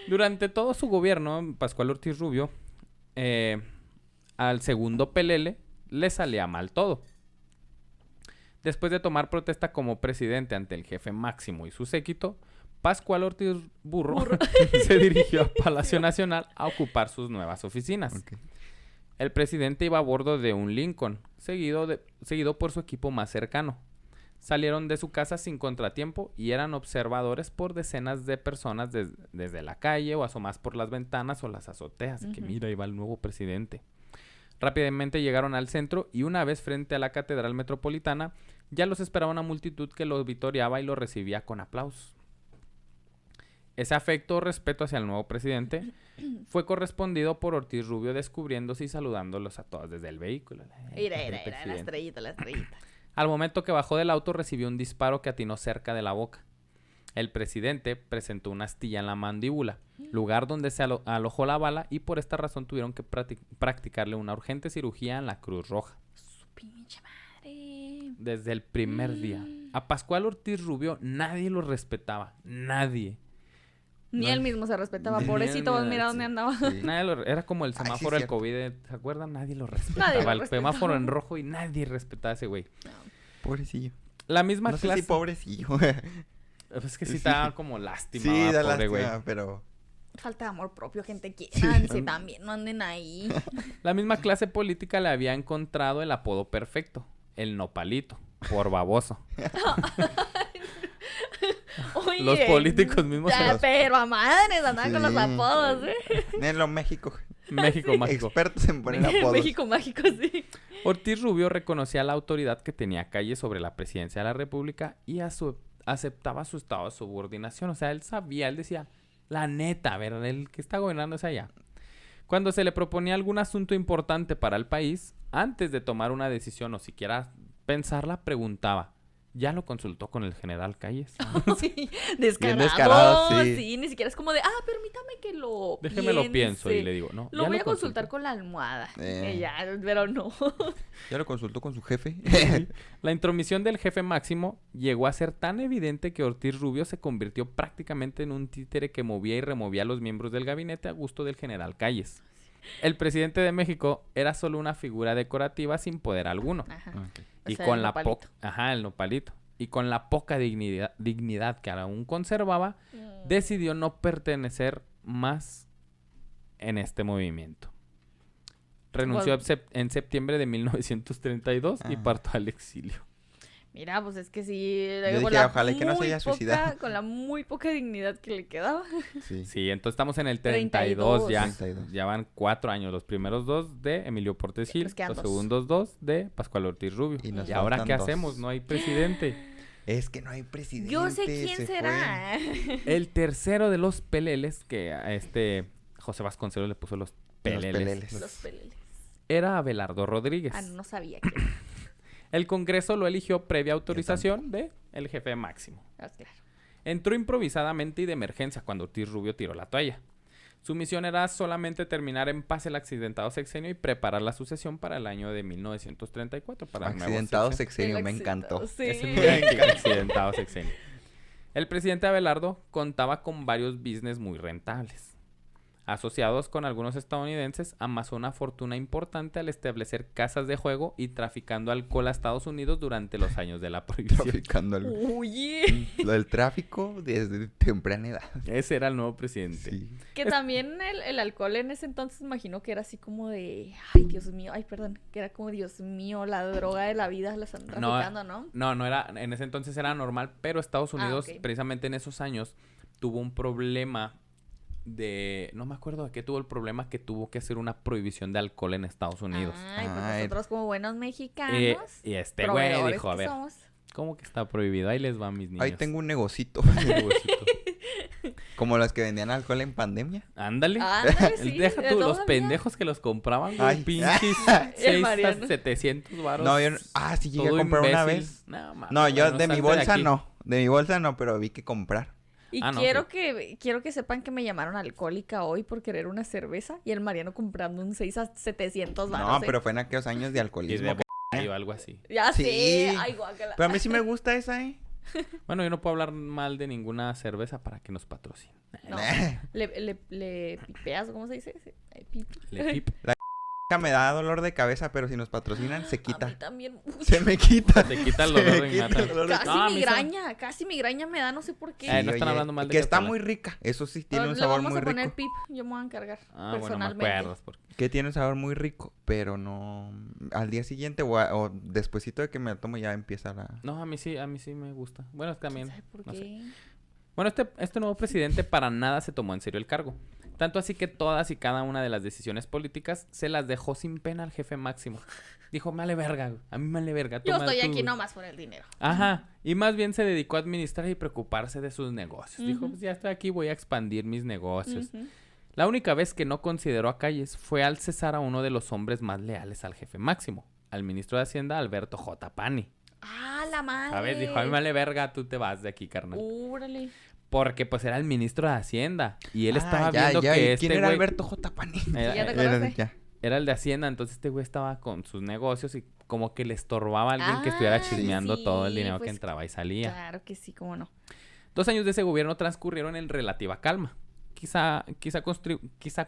Durante todo su gobierno, Pascual Ortiz Rubio, al segundo pelele le salía mal todo. Después de tomar protesta como presidente ante el jefe máximo y su séquito, Pascual Ortiz Burro se dirigió a Palacio Nacional a ocupar sus nuevas oficinas. Ok. El presidente iba a bordo de un Lincoln, seguido por su equipo más cercano. Salieron de su casa sin contratiempo y eran observadores por decenas de personas desde la calle o asomadas por las ventanas o las azoteas. Que mira, ahí va el nuevo presidente. Rápidamente llegaron al centro y una vez frente a la Catedral Metropolitana ya los esperaba una multitud que los vitoreaba y los recibía con aplausos. Ese afecto o respeto hacia el nuevo presidente fue correspondido por Ortiz Rubio descubriéndose y saludándolos a todos desde el vehículo. Mira, El la presidente. estrellita, la estrellita. Al momento que bajó del auto recibió un disparo que atinó cerca de la boca. El presidente presentó una astilla en la mandíbula, lugar donde se alojó la bala y por esta razón tuvieron que practicarle una urgente cirugía en la Cruz Roja. Su pinche madre. Desde el primer día. A Pascual Ortiz Rubio nadie lo respetaba. Nadie. Ni No, él mismo se respetaba. ni Pobrecito, él, mira sí. dónde andaba. Sí. Era como el Ay, sí, semáforo del cierto. COVID. ¿Se acuerdan? Nadie lo respetaba. Nadie lo el respetaba. semáforo en rojo y nadie respetaba a ese güey. Pobrecillo. La misma No sé clase... si pobrecillo. Es que sí Sí. está como lástima, Sí, da pobre güey. lástima, pero... Falta de amor propio, gente. Sí. Quiéranse también, no anden ahí. La misma clase política le había encontrado el apodo perfecto, el nopalito, por baboso. Oye, Los políticos mismos se ya, los- pero a madres andaban con los Sí. apodos, En lo México. México mágico. Expertos en poner apodos. México mágico, sí. Ortiz Rubio reconocía la autoridad que tenía Calles sobre la presidencia de la República y aceptaba su estado de subordinación. O sea, él sabía, él decía, la neta, a ver, el que está gobernando es allá. Cuando se le proponía algún asunto importante para el país, antes de tomar una decisión o siquiera pensarla, preguntaba, ¿ya lo consultó con el general Calles? Sí, descarado. descarado, sí. Sí, ni siquiera es como de, permítame que lo Déjeme lo pienso y piense. le digo, no. Lo ¿ya voy a consultar consultó? con la almohada. Eh. Ya, pero no. ¿Ya lo consultó con su jefe? La intromisión del jefe máximo llegó a ser tan evidente que Ortiz Rubio se convirtió prácticamente en un títere que movía y removía a los miembros del gabinete a gusto del general Calles. El presidente de México era solo una figura decorativa sin poder alguno. Ajá. Ok. O Y sea, con el la nopalito. poca... Ajá, el nopalito. Y con la poca dignidad que aún conservaba, decidió no pertenecer más en este movimiento. Renunció en septiembre de 1932 y Ah. partió al exilio. Mira, pues es que sí. Yo con dije, la ojalá y que no se muy haya suicidado. Con la muy poca dignidad que le quedaba. Sí. Sí, entonces estamos en el 32 ya. 32. Ya van 4 años. Los primeros 2 de Emilio Portes Gil. nos quedan Los 2. segundos 2 de Pascual Ortiz Rubio. Y nos ¿Y ahora faltan qué 2. hacemos? No hay presidente. Es que no hay presidente. Yo sé quién se será. El tercero de los peleles, que a José Vasconcelos le puso los Los peleles, peleles. Los peleles. era Abelardo Rodríguez. No sabía que. El Congreso lo eligió previa autorización de el jefe máximo. Claro. Entró improvisadamente y de emergencia cuando Ortiz Rubio tiró la toalla. Su misión era solamente terminar en paz el accidentado sexenio y preparar la sucesión para el año de 1934. Para el nuevo Accidentado sexenio. sexenio, me encantó. Sí. Ese es muy accidentado sexenio. El presidente Abelardo contaba con varios business muy rentables. Asociados con algunos estadounidenses, amasó una fortuna importante al establecer casas de juego y traficando alcohol a Estados Unidos durante los años de la prohibición. Traficando el... Oye. Lo del tráfico desde temprana edad. Ese era el nuevo presidente. Sí. Que también el alcohol en ese entonces imagino que era así como de, ay, Dios mío, ay, perdón, que era como, Dios mío, la droga de la vida la están traficando, ¿no? No era, en ese entonces era normal, pero Estados Unidos, ok. precisamente en esos años, tuvo un problema no me acuerdo de qué tuvo el problema, que tuvo que hacer una prohibición de alcohol en Estados Unidos. Ay, pues Ay. nosotros como buenos mexicanos, Y este güey proveedores dijo, a que ver, somos. ¿cómo que está prohibido? Ahí les van mis niños. Ahí tengo un negocito. negocito. Como los que vendían alcohol en pandemia. Ándale. Ándale, sí, Deja tú, los todavía. pendejos que los compraban, güey. Ay. Pinches El Mariano. 6 a 700 varos. No, yo... sí llegué a todo comprar una imbécil. vez. No, mames, No, yo bueno, de mi salte bolsa aquí. no. De mi bolsa no, pero vi que comprar. Y Ah, no, quiero que sepan que me llamaron alcohólica hoy por querer una cerveza y el Mariano comprando un 6 a 700 No, varos. pero fue en aquellos años de Y de alcoholismo. o algo así. Ya Sí. sé. Ay, guácala. Pero a mí sí me gusta esa, Bueno, yo no puedo hablar mal de ninguna cerveza para que nos patrocinen. No. Le pipeas, ¿cómo se dice? Sí, Le pip. Me da dolor de cabeza, pero si nos patrocinan, se A mí quita. también. Se me quita. Te quita el Se dolor me de quita innata. el dolor de- Casi No, a mí migraña me da, no sé por qué. Eh, no están hablando mal de Que está Coca-Cola. muy rica. Eso sí, tiene un Le sabor vamos muy a poner rico. pip, yo me voy a encargar Ah, bueno, me personalmente. acuerdas. Porque... Que tiene un sabor muy rico, pero no... Al día siguiente o despuesito de que me la tomo ya empieza la... No, a mí sí me gusta. Bueno, también. ¿Quién sabe por no sé. qué? Bueno, este nuevo presidente para nada se tomó en serio el cargo. Tanto así que todas y cada una de las decisiones políticas se las dejó sin pena al jefe máximo. Dijo, me vale verga, güey. A mí me vale verga. Yo toma estoy tú, aquí güey". nomás por el dinero. Ajá. Y más bien se dedicó a administrar y preocuparse de sus negocios. Dijo, Ujú. pues ya estoy aquí, voy a expandir mis negocios. Ujú. La única vez que no consideró a Calles fue al cesar a uno de los hombres más leales al jefe máximo, al ministro de Hacienda, Alberto J. Pani. Ah, la madre. ¿Sabes? Dijo, a mí me vale verga, tú te vas de aquí, carnal. Órale. Porque pues era el ministro de Hacienda. Y él estaba Ah, ya, viendo ya. que ¿Y este quién era güey Alberto J. Pani? era, ¿Ya te era- acuerdas? ya. era el de Hacienda. Entonces este güey estaba con sus negocios y como que le estorbaba a alguien que estuviera Ah, chismeando sí, todo el dinero que pues, entraba y salía. Claro que sí, cómo no. 2 años de ese gobierno transcurrieron en relativa calma. Quizá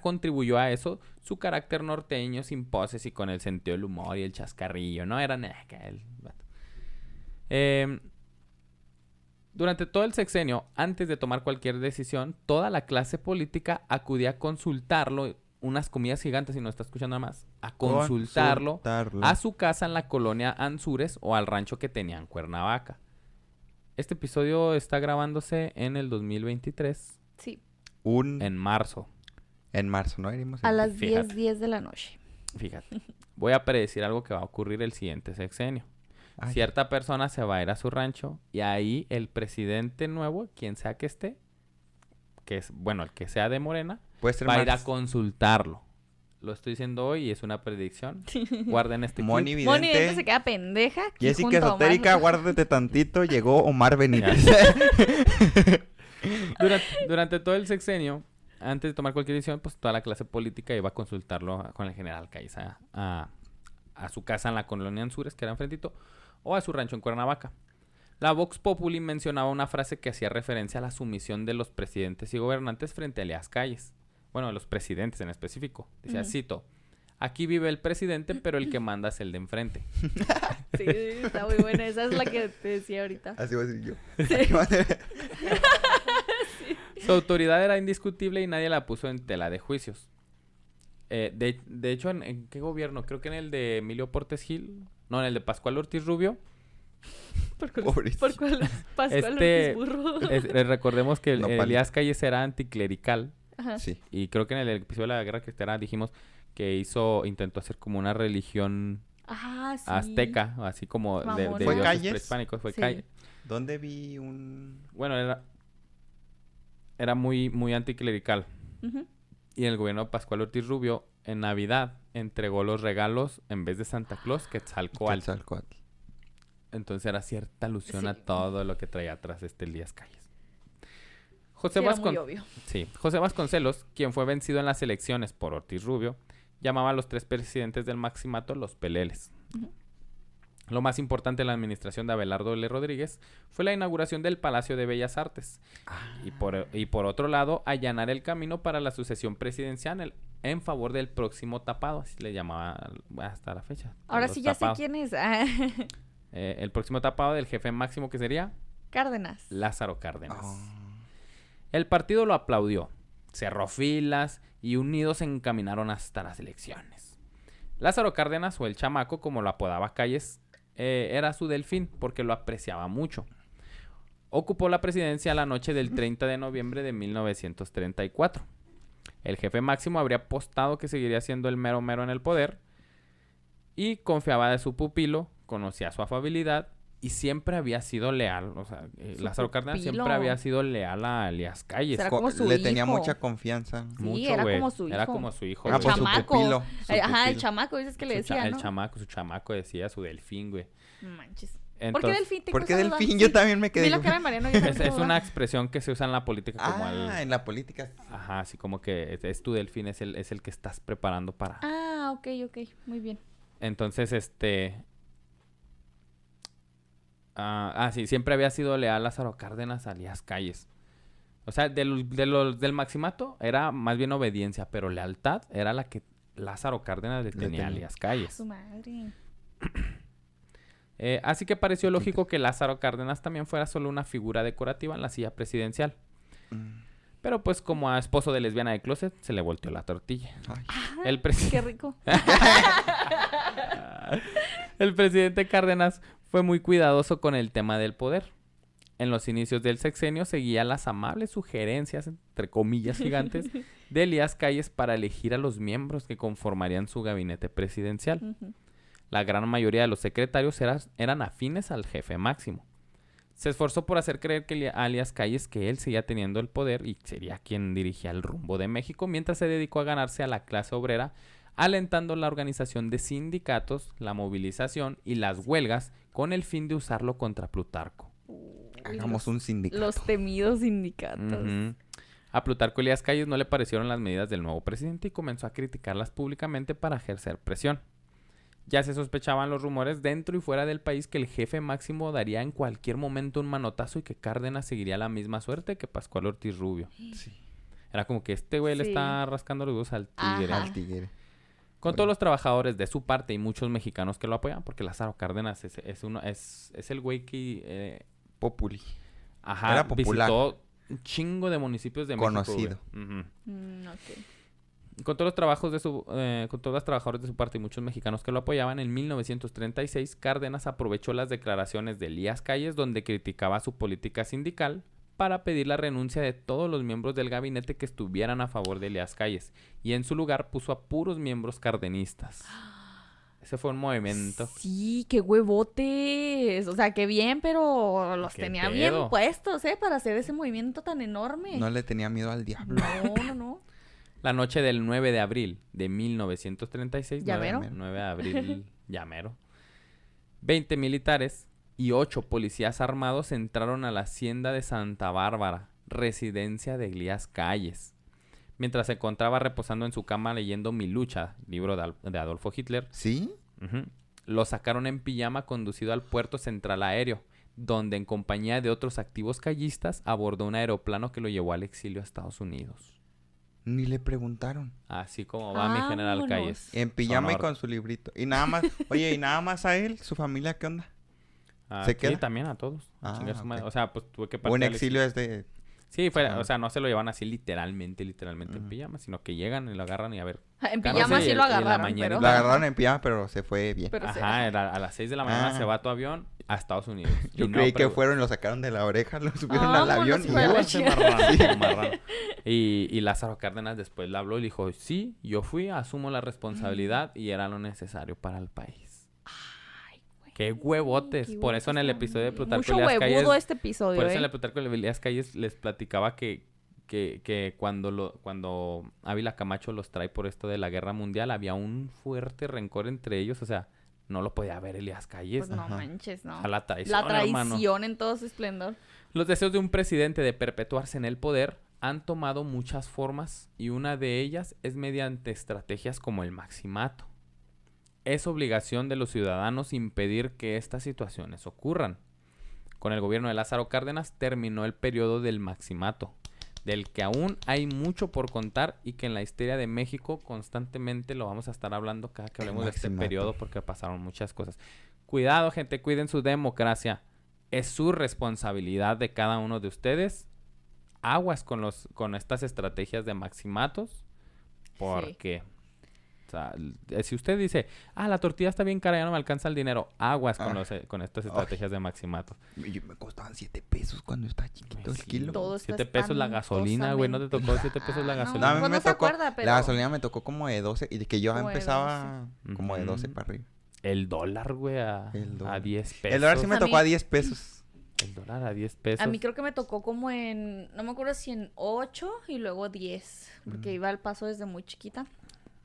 contribuyó a eso su carácter norteño, sin poses y con el sentido del humor y el chascarrillo, ¿no? Era nada que el vato. Durante todo el sexenio, antes de tomar cualquier decisión, toda la clase política acudía a consultarlo, unas comillas gigantes, si no está escuchando nada más, a consultarlo a su casa en la colonia Anzures o al rancho que tenía en Cuernavaca. Este episodio está grabándose en el 2023, Sí, en marzo. En marzo, ¿no? Iríamos a en- las Fíjate. 10:10 de la noche. Fíjate, voy a predecir algo que va a ocurrir el siguiente sexenio. Ay, Cierta persona se va a ir a su rancho y ahí el presidente nuevo, quien sea que esté, que es, bueno, el que sea de Morena, puede ser va a ir a más consultarlo. Lo estoy diciendo hoy y es una predicción. Guarden este Moni clip. Moni Vidente. se queda pendeja. aquí Jessica junto a Omar. Esotérica, guárdate tantito. Llegó Omar Benítez. Durante todo el sexenio, antes de tomar cualquier decisión, pues toda la clase política iba a consultarlo con el general Caiza a su casa en la colonia Anzures, que era enfrentito, o a su rancho en Cuernavaca. La Vox Populi mencionaba una frase que hacía referencia a la sumisión de los presidentes y gobernantes frente a Elías Calles. Bueno, de los presidentes en específico. Decía, Ujú. cito, aquí vive el presidente, pero el que manda es el de enfrente. Sí, está muy buena. Esa es la que te decía ahorita. Así voy a decir yo. Su autoridad era indiscutible y nadie la puso en tela de juicios. De hecho, ¿en qué gobierno? Creo que en el de Emilio Portes Gil. No, en el de Pascual Ortiz Rubio. Pobrecito. ¿Por cuál? Pascual Este, Ortiz Burro. Recordemos que Nopal. Elías Calles era anticlerical. Ajá. Sí. Y creo que en el episodio de la Guerra Cristiana dijimos que intentó hacer como una religión Ah, sí. azteca, así como de Mamona. ¿Fue dioses Calles? prehispánicos. Fue Sí. Calles. ¿Dónde vi un...? Bueno, era muy, muy anticlerical. Ujú. Y el gobierno de Pascual Ortiz Rubio, en Navidad, entregó los regalos en vez de Santa Claus, Quetzalcóatl. Quetzalcóatl. Entonces era cierta alusión a Sí. todo lo que traía atrás Elías Calles. Sí, era muy Vascon- obvio. Sí, José Vasconcelos, quien fue vencido en las elecciones por Ortiz Rubio, llamaba a los tres presidentes del Maximato los peleles. Ujú. Lo más importante en la administración de Abelardo L. Rodríguez fue la inauguración del Palacio de Bellas Artes. Y por otro lado, allanar el camino para la sucesión presidencial en favor del próximo tapado, así le llamaba hasta la fecha. Ahora los sí ya sé tapados. quién es. Ah, El próximo tapado del jefe máximo que sería Cárdenas. Lázaro Cárdenas. Oh. El partido lo aplaudió, cerró filas y unidos se encaminaron hasta las elecciones. Lázaro Cárdenas, o el chamaco, como lo apodaba Calles, era su delfín porque lo apreciaba mucho. Ocupó la presidencia la noche del 30 de noviembre de 1934. El jefe máximo habría apostado que seguiría siendo el mero mero en el poder y confiaba de su pupilo, conocía su afabilidad y siempre había sido leal. O sea, Su Lázaro Cárdenas pupilo. siempre había sido leal a Elías Calles. Será como su Le tenía hijo. mucha confianza. Sí, Mucho, era güey. como su Era hijo. como su hijo. El Ah, pues su chamaco. pupilo. Su Ajá, el pupilo. chamaco, dices que le decía, El ¿no? chamaco, su chamaco decía su delfín, güey. Manches. ¿Por qué Entonces, delfín? ¿Por qué Tengo esa delfín? duda. Yo también me quedé... Vi la cara de Mariano y yo es tengo una duda. expresión que se usa en la política como en la política. Ajá, así como que es tu delfín, es el que estás preparando para... Ah, ok, muy bien. Entonces, sí, siempre había sido leal Lázaro Cárdenas a Elías Calles. O sea, del maximato era más bien obediencia, pero lealtad era la que Lázaro Cárdenas le tenía a tenía. Elías A Calles. su madre. Así que pareció lógico que Lázaro Cárdenas también fuera solo una figura decorativa en la silla presidencial. Pero pues como a esposo de lesbiana de closet, se le volteó la tortilla. Ay. El Qué presidente... rico. El presidente Cárdenas fue muy cuidadoso con el tema del poder. En los inicios del sexenio seguía las amables sugerencias, entre comillas gigantes, de Elías Calles para elegir a los miembros que conformarían su gabinete presidencial. Ujú. La gran mayoría de los secretarios eran afines al jefe máximo. Se esforzó por hacer creer a Elías Calles que él seguía teniendo el poder y sería quien dirigía el rumbo de México, mientras se dedicó a ganarse a la clase obrera, alentando la organización de sindicatos, la movilización y las huelgas con el fin de usarlo contra Plutarco. Hagamos un sindicato. Los temidos sindicatos. Ujú. A Plutarco Elías Calles no le parecieron las medidas del nuevo presidente y comenzó a criticarlas públicamente para ejercer presión. Ya se sospechaban los rumores dentro y fuera del país que el jefe máximo daría en cualquier momento un manotazo y que Cárdenas seguiría la misma suerte que Pascual Ortiz Rubio. Sí. Era como que este güey le Sí. está rascando los huevos al tigre. Ajá. Al tigre. Con todos los trabajadores de su parte y muchos mexicanos que lo apoyan, porque Lázaro Cárdenas es el güey que Populi. Ajá, Era popular. visitó un chingo de municipios de México, Conocido. güey. Ujú. Ok. Con todos los trabajos de con todos los trabajadores de su parte y muchos mexicanos que lo apoyaban, en 1936 Cárdenas aprovechó las declaraciones de Elías Calles, donde criticaba su política sindical, para pedir la renuncia de todos los miembros del gabinete que estuvieran a favor de Elías Calles, y en su lugar puso a puros miembros cardenistas. Ese fue un movimiento. Sí, qué huevotes. O sea, qué bien, pero los ¿Qué tenía pedo? bien puestos, para hacer ese movimiento tan enorme. No le tenía miedo al diablo. No. La noche del 9 de abril de 1936, ¿Ya 9, mero? 9 de abril, ya mero, 20 militares y 8 policías armados entraron a la hacienda de Santa Bárbara, residencia de Elías Calles. Mientras se encontraba reposando en su cama leyendo Mi lucha, libro de Adolfo Hitler, ¿Sí? lo sacaron en pijama conducido al puerto central aéreo, donde en compañía de otros activos callistas abordó un aeroplano que lo llevó al exilio a Estados Unidos. Ni le preguntaron. Así como va mi general Vámonos. Calles. En pijama y Sonoro. con su librito. Y nada más, oye, y nada más a él, su familia, ¿qué onda? ¿Se Sí, queda? también a todos. Ah, Chinga su madre. ok. O sea, pues tuve que Un partir al exilio es de... Sí, Ah. o sea, no se lo llevan así literalmente en Mm. pijama, sino que llegan y lo agarran y a ver. En Claro, pijama sí, sí y lo en la agarraron, mañana pero... Lo agarraron en pijama, pero se fue bien. pero sí, Ajá, a las 6 de la mañana Ah. se va tu avión a Estados Unidos. Yo Y no creí que pregu- fueron, lo sacaron de la oreja, lo subieron al Vámonos, avión y hijo de ya. la Ese marrano, marrano. Y Lázaro Cárdenas después le habló y le dijo, sí, yo fui, asumo la responsabilidad y era lo necesario para el país. Ay, güey. ¡Qué huevotes! Qué Por eso en el huevotes episodio de también. Plutarco Mucho Elías Calles... huevudo este episodio, Por eso en el Plutarco Elías Calles les platicaba que cuando Ávila Camacho los trae por esto de la guerra mundial, había un fuerte rencor entre ellos, o sea, no lo podía ver Elías Calles. Pues no Ajá. manches, no. A la traición, La hermano. traición en todo su esplendor. Los deseos de un presidente de perpetuarse en el poder han tomado muchas formas y una de ellas es mediante estrategias como el maximato. Es obligación de los ciudadanos impedir que estas situaciones ocurran. Con el gobierno de Lázaro Cárdenas terminó el periodo del maximato, del que aún hay mucho por contar y que en la historia de México constantemente lo vamos a estar hablando cada que El hablemos de este maximato. periodo porque pasaron muchas cosas. Cuidado, gente, cuiden su democracia. Es su responsabilidad de cada uno de ustedes. Aguas con estas estrategias de maximatos porque o sea, si usted dice, la tortilla está bien cara, ya no me alcanza el dinero, aguas con estas estrategias de maximatos. Me costaban 7 pesos cuando estaba chiquito el Sí, kilo. Todo está 7 pesos la gasolina, güey, ¿no te tocó 7 pesos la Ah, gasolina? No, a mí Pues me no se tocó, acuerda, pero- la gasolina me tocó como de 12 y de que yo Como de empezaba 12. como de 12 Ujú. para arriba. El dólar, güey, a El dólar. 10 pesos. El dólar sí me A tocó mí- a 10 pesos. El dólar a 10 pesos. A mí creo que me tocó como en, no me acuerdo si en 8 y luego 10, porque iba al Paso desde muy chiquita.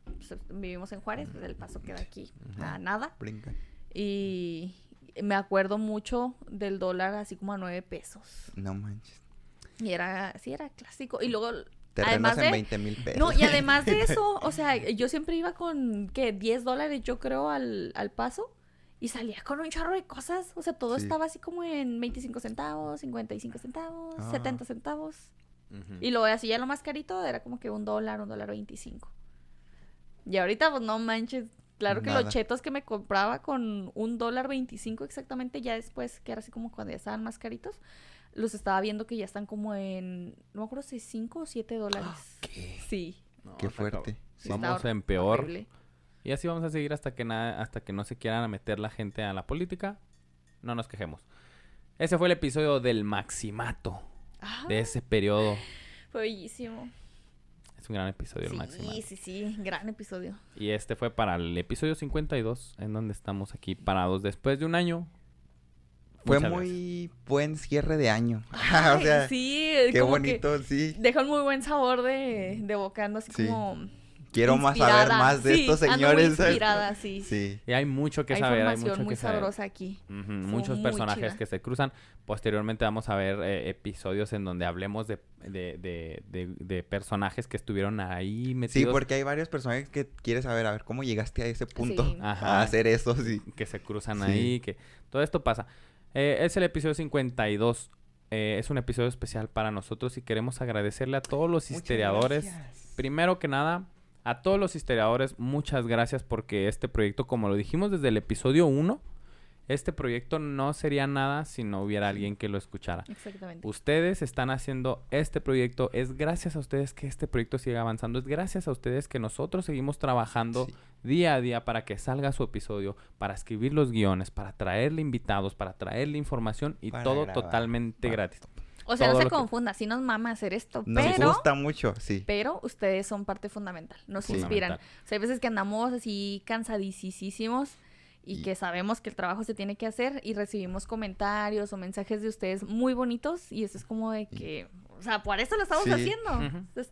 Pues, vivimos en Juárez, pues el Paso queda aquí a nada. Brinca. Y me acuerdo mucho del dólar así como a 9 pesos. No manches. Y era clásico. Y luego, Terrenos además en de... 20,000 pesos. No, y además de eso, o sea, yo siempre iba con, ¿qué? $10, yo creo, al Paso. Y salía con un chorro de cosas. O sea, todo Sí. estaba así como en 25 centavos, 55 centavos, Ah. 70 centavos. Ujú. Y luego así ya lo más carito era como que $1.25. Y ahorita, pues no manches. Claro que Nada. los chetos que me compraba con $1.25 exactamente, ya después, que era así como cuando ya estaban más caritos, los estaba viendo que ya están como en, no me acuerdo si $5 o $7. ¿Qué? Sí. No, Qué está fuerte. cabrón. Sí. Vamos Está en peor. horrible. Y así vamos a seguir hasta que no se quieran meter la gente a la política. No nos quejemos. Ese fue el episodio del maximato. Ah, De ese periodo. fue bellísimo. Es un gran episodio el Sí, maximato. sí, gran episodio. Y este fue para el episodio 52, en donde estamos aquí parados después de un año. Fue Muchas muy buen cierre de año. o Ay, sea, sí, qué como que bonito, sí. deja un muy buen sabor de bocando, así Sí. como Quiero más inspirada. saber más de Sí, estos ando muy señores. ¿sabes? inspirada, sí. Sí. Y hay mucho que Hay saber, hay información mucho muy que saber. sabrosa aquí. Ujú, Estuvo muchos muy personajes chida. que se cruzan. Posteriormente vamos a ver episodios en donde hablemos de personajes que estuvieron ahí Sí, metidos. porque hay varios personajes que quieres saber, a ver, ¿cómo llegaste a ese punto? Sí. Ajá. A hacer eso, sí. Que se cruzan Sí. ahí, que todo esto pasa. Es el episodio 52. Es un episodio especial para nosotros y queremos agradecerle a todos los Muchas historiadores. gracias. Primero que nada, a todos los historiadores, muchas gracias porque este proyecto, como lo dijimos desde el episodio 1, este proyecto no sería nada si no hubiera alguien que lo escuchara. Exactamente. Ustedes están haciendo este proyecto, es gracias a ustedes que este proyecto siga avanzando, es gracias a ustedes que nosotros seguimos trabajando Sí. día a día para que salga su episodio, para escribir los guiones, para traerle invitados, para traerle información y Para todo grabar. totalmente Para gratis. O sea, todo no se lo que- confunda, sí nos mama hacer esto, Nos pero... gusta mucho, sí. Pero ustedes son parte fundamental, nos Sí. inspiran. Fundamental. O sea, hay veces que andamos así cansadísimos y Y- que sabemos que el trabajo se tiene que hacer y recibimos comentarios o mensajes de ustedes muy bonitos y eso es como de que, o sea, por eso lo estamos Sí. haciendo. Ujú. Entonces,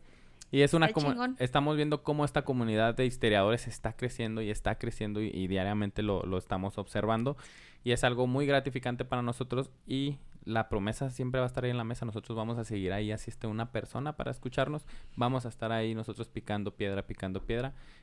Y es una Está chingón. estamos viendo cómo esta comunidad de historiadores está creciendo y diariamente lo estamos observando. Y es algo muy gratificante para nosotros y la promesa siempre va a estar ahí en la mesa. Nosotros vamos a seguir ahí, así esté una persona para escucharnos. Vamos a estar ahí nosotros picando piedra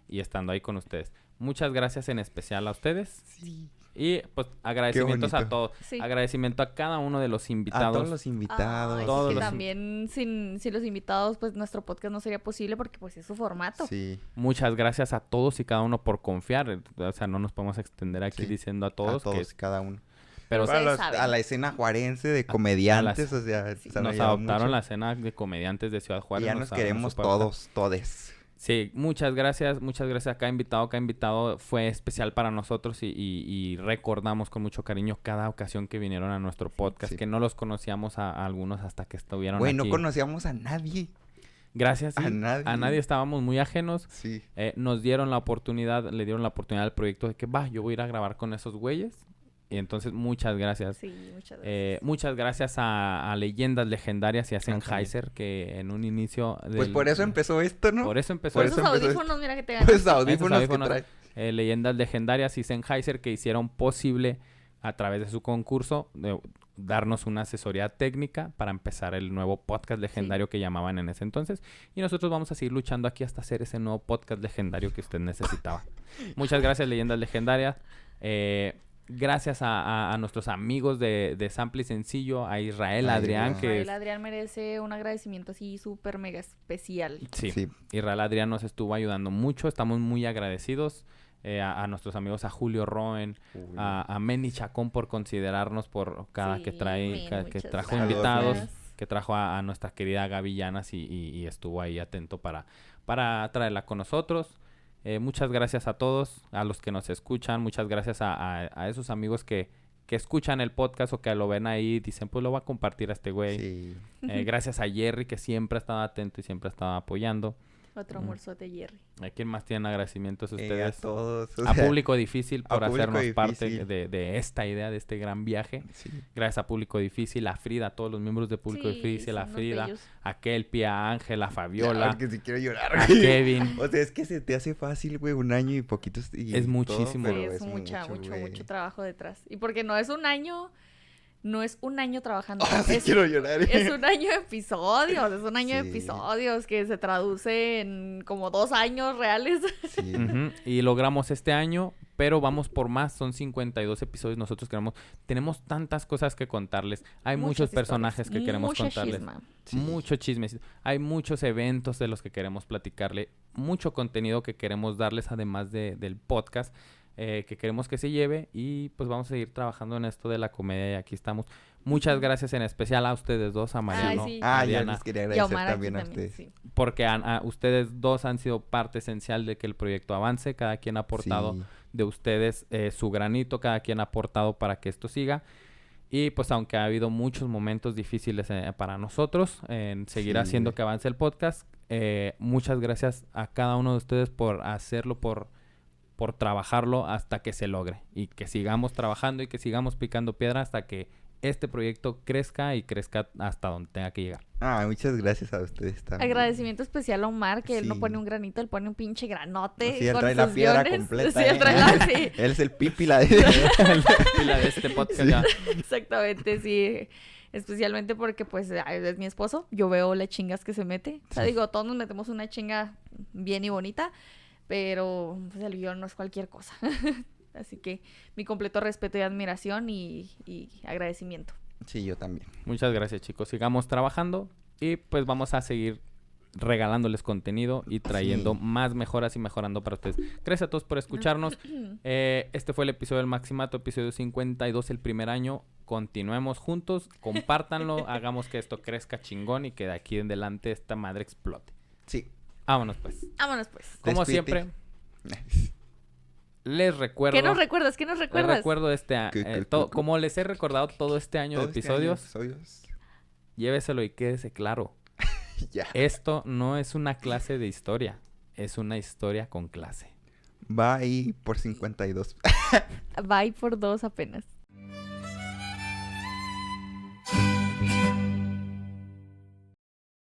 y estando ahí con ustedes. Muchas gracias en especial a ustedes. Sí. Y pues agradecimientos a bonito. todos. sí. Agradecimiento a cada uno de los A invitados. todos los invitados. Ay, Todos sí, los- también sin los invitados, pues nuestro podcast no sería posible porque pues es su formato. Sí. Muchas gracias a todos y cada uno por confiar. O sea, no nos podemos extender aquí Sí. diciendo a A todos, todos, que cada uno. pero Ustedes Para saben. a la escena juarense de comediantes, o sea, Sí. se han nos ayudado adoptaron mucho. la escena de comediantes de Ciudad Y Juárez. ya nos nos abrieron queremos su puerta. todos, todes. Sí, muchas gracias a cada invitado. Cada invitado fue especial para nosotros y recordamos con mucho cariño cada ocasión que vinieron a nuestro podcast, Sí. que no los conocíamos a algunos hasta que estuvieron Güey, no aquí. conocíamos a nadie. Gracias, sí. a nadie. A nadie estábamos muy ajenos. Sí. Nos dieron la oportunidad, le dieron la oportunidad al proyecto de que, yo voy a ir a grabar con esos güeyes. Y entonces, muchas gracias. Sí, muchas gracias. Muchas gracias a Leyendas Legendarias y a también. Sennheiser, que en un inicio... Pues por eso empezó esto, ¿no? Por eso empezó por Esos eso empezó audífonos, mira que te ganas. Pues audífonos que audífonos. trae. Leyendas Legendarias y Sennheiser, que hicieron posible a través de su concurso darnos una asesoría técnica para empezar el nuevo podcast legendario que llamaban en ese entonces. Y nosotros vamos a seguir luchando aquí hasta hacer ese nuevo podcast legendario que usted necesitaba. Muchas gracias, Leyendas Legendarias. Gracias a nuestros amigos de Sample y Sencillo, a Israel A Adrián, Israel. que Israel Adrián merece un agradecimiento así súper mega especial. sí, Sí. Israel Adrián nos estuvo ayudando mucho, estamos muy agradecidos. A nuestros amigos, a Julio Roen, a Meni Chacón por considerarnos por cada Sí, que trae, Meni, que muchas trajo gracias. invitados, Gracias. que trajo a nuestra querida Gaby Llanas y estuvo ahí atento para traerla con nosotros. Muchas gracias a todos, a los que nos escuchan, muchas gracias a esos amigos que escuchan el podcast o que lo ven ahí y dicen, pues lo voy a compartir a este güey. Sí. Gracias a Jerry, que siempre ha estado atento y siempre ha estado apoyando. Otro amorzote, Jerry. ¿A quién más tienen agradecimientos A ustedes? todos. o A sea, Público Difícil por a Público hacernos parte Difícil. de esta idea, de este gran viaje. Sí. Gracias a Público Difícil, a Frida, a todos los miembros de Público Sí, Difícil, a son unos Frida, bellos. a Kelpie, a Ángela, a Fabiola, Claro que sí quiero llorar, a güey. Kevin. O sea, es que se te hace fácil, güey, un año y poquitos y Es todo, muchísimo. pero Sí, es güey. mucho trabajo detrás. Y porque no es un año trabajando. Sí es, quiero llorar. es un año de episodios, es un año de Sí. episodios que se traduce en como 2 años reales. Sí. Ujú, y logramos este año, pero vamos por más, son 52 episodios. Nosotros tenemos tantas cosas que contarles. Hay muchos Muchas personajes historias, que queremos mucha contarles. chisma. Sí. Mucho chismes. Hay muchos eventos de los que queremos platicarle. Mucho contenido que queremos darles además del podcast. Que queremos que se lleve. Y pues vamos a seguir trabajando en esto de la comedia. Y aquí estamos. Muchas gracias en especial a ustedes dos, a Mariano, sí. a Ah, ya Diana. les quería Y a agradecer Omar aquí también a también, ustedes. sí. Porque ustedes dos han sido parte esencial de que el proyecto avance. Cada quien ha aportado Sí. de ustedes su granito. Cada quien ha aportado para que esto siga. Y pues aunque ha habido muchos momentos difíciles para nosotros en seguir Sí, haciendo güey. que avance el podcast, muchas gracias a cada uno de ustedes por hacerlo, por trabajarlo hasta que se logre. Y que sigamos trabajando y que sigamos picando piedra hasta que este proyecto crezca y crezca hasta donde tenga que llegar. Ah, muchas gracias a ustedes también. Agradecimiento especial a Omar, que él no Sí. pone un granito, él pone un pinche granote. Sí, él con trae la sus piedra guiones. completa. Sí, él trae sí. Él es el pipi, la de... Y la de este podcast ya. Exactamente, sí. Especialmente porque, pues, es mi esposo. Yo veo las chingas que se mete. O sea, Sí. digo, todos nos metemos una chinga bien y bonita, pero pues, el guión no es cualquier cosa. Así que mi completo respeto y admiración y agradecimiento. Sí, yo también. Muchas gracias, chicos. Sigamos trabajando y pues vamos a seguir regalándoles contenido y trayendo Sí. más mejoras y mejorando para ustedes. Gracias a todos por escucharnos. Este fue el episodio del Maximato, episodio 52, el primer año. Continuemos juntos, compártanlo, hagamos que esto crezca chingón y que de aquí en adelante esta madre explote. Sí. Vámonos pues. Vámonos pues. Como Despídete. siempre, les recuerdo... ¿Qué nos recuerdas? ¿Qué nos les recuerdas? recuerdo ¿Qué? como les he recordado todo este año Todo de este año episodios, lléveselo y quédese claro. Ya. Esto no es una clase de historia, es una historia con clase. Va ahí por 52. Bye por 2 apenas.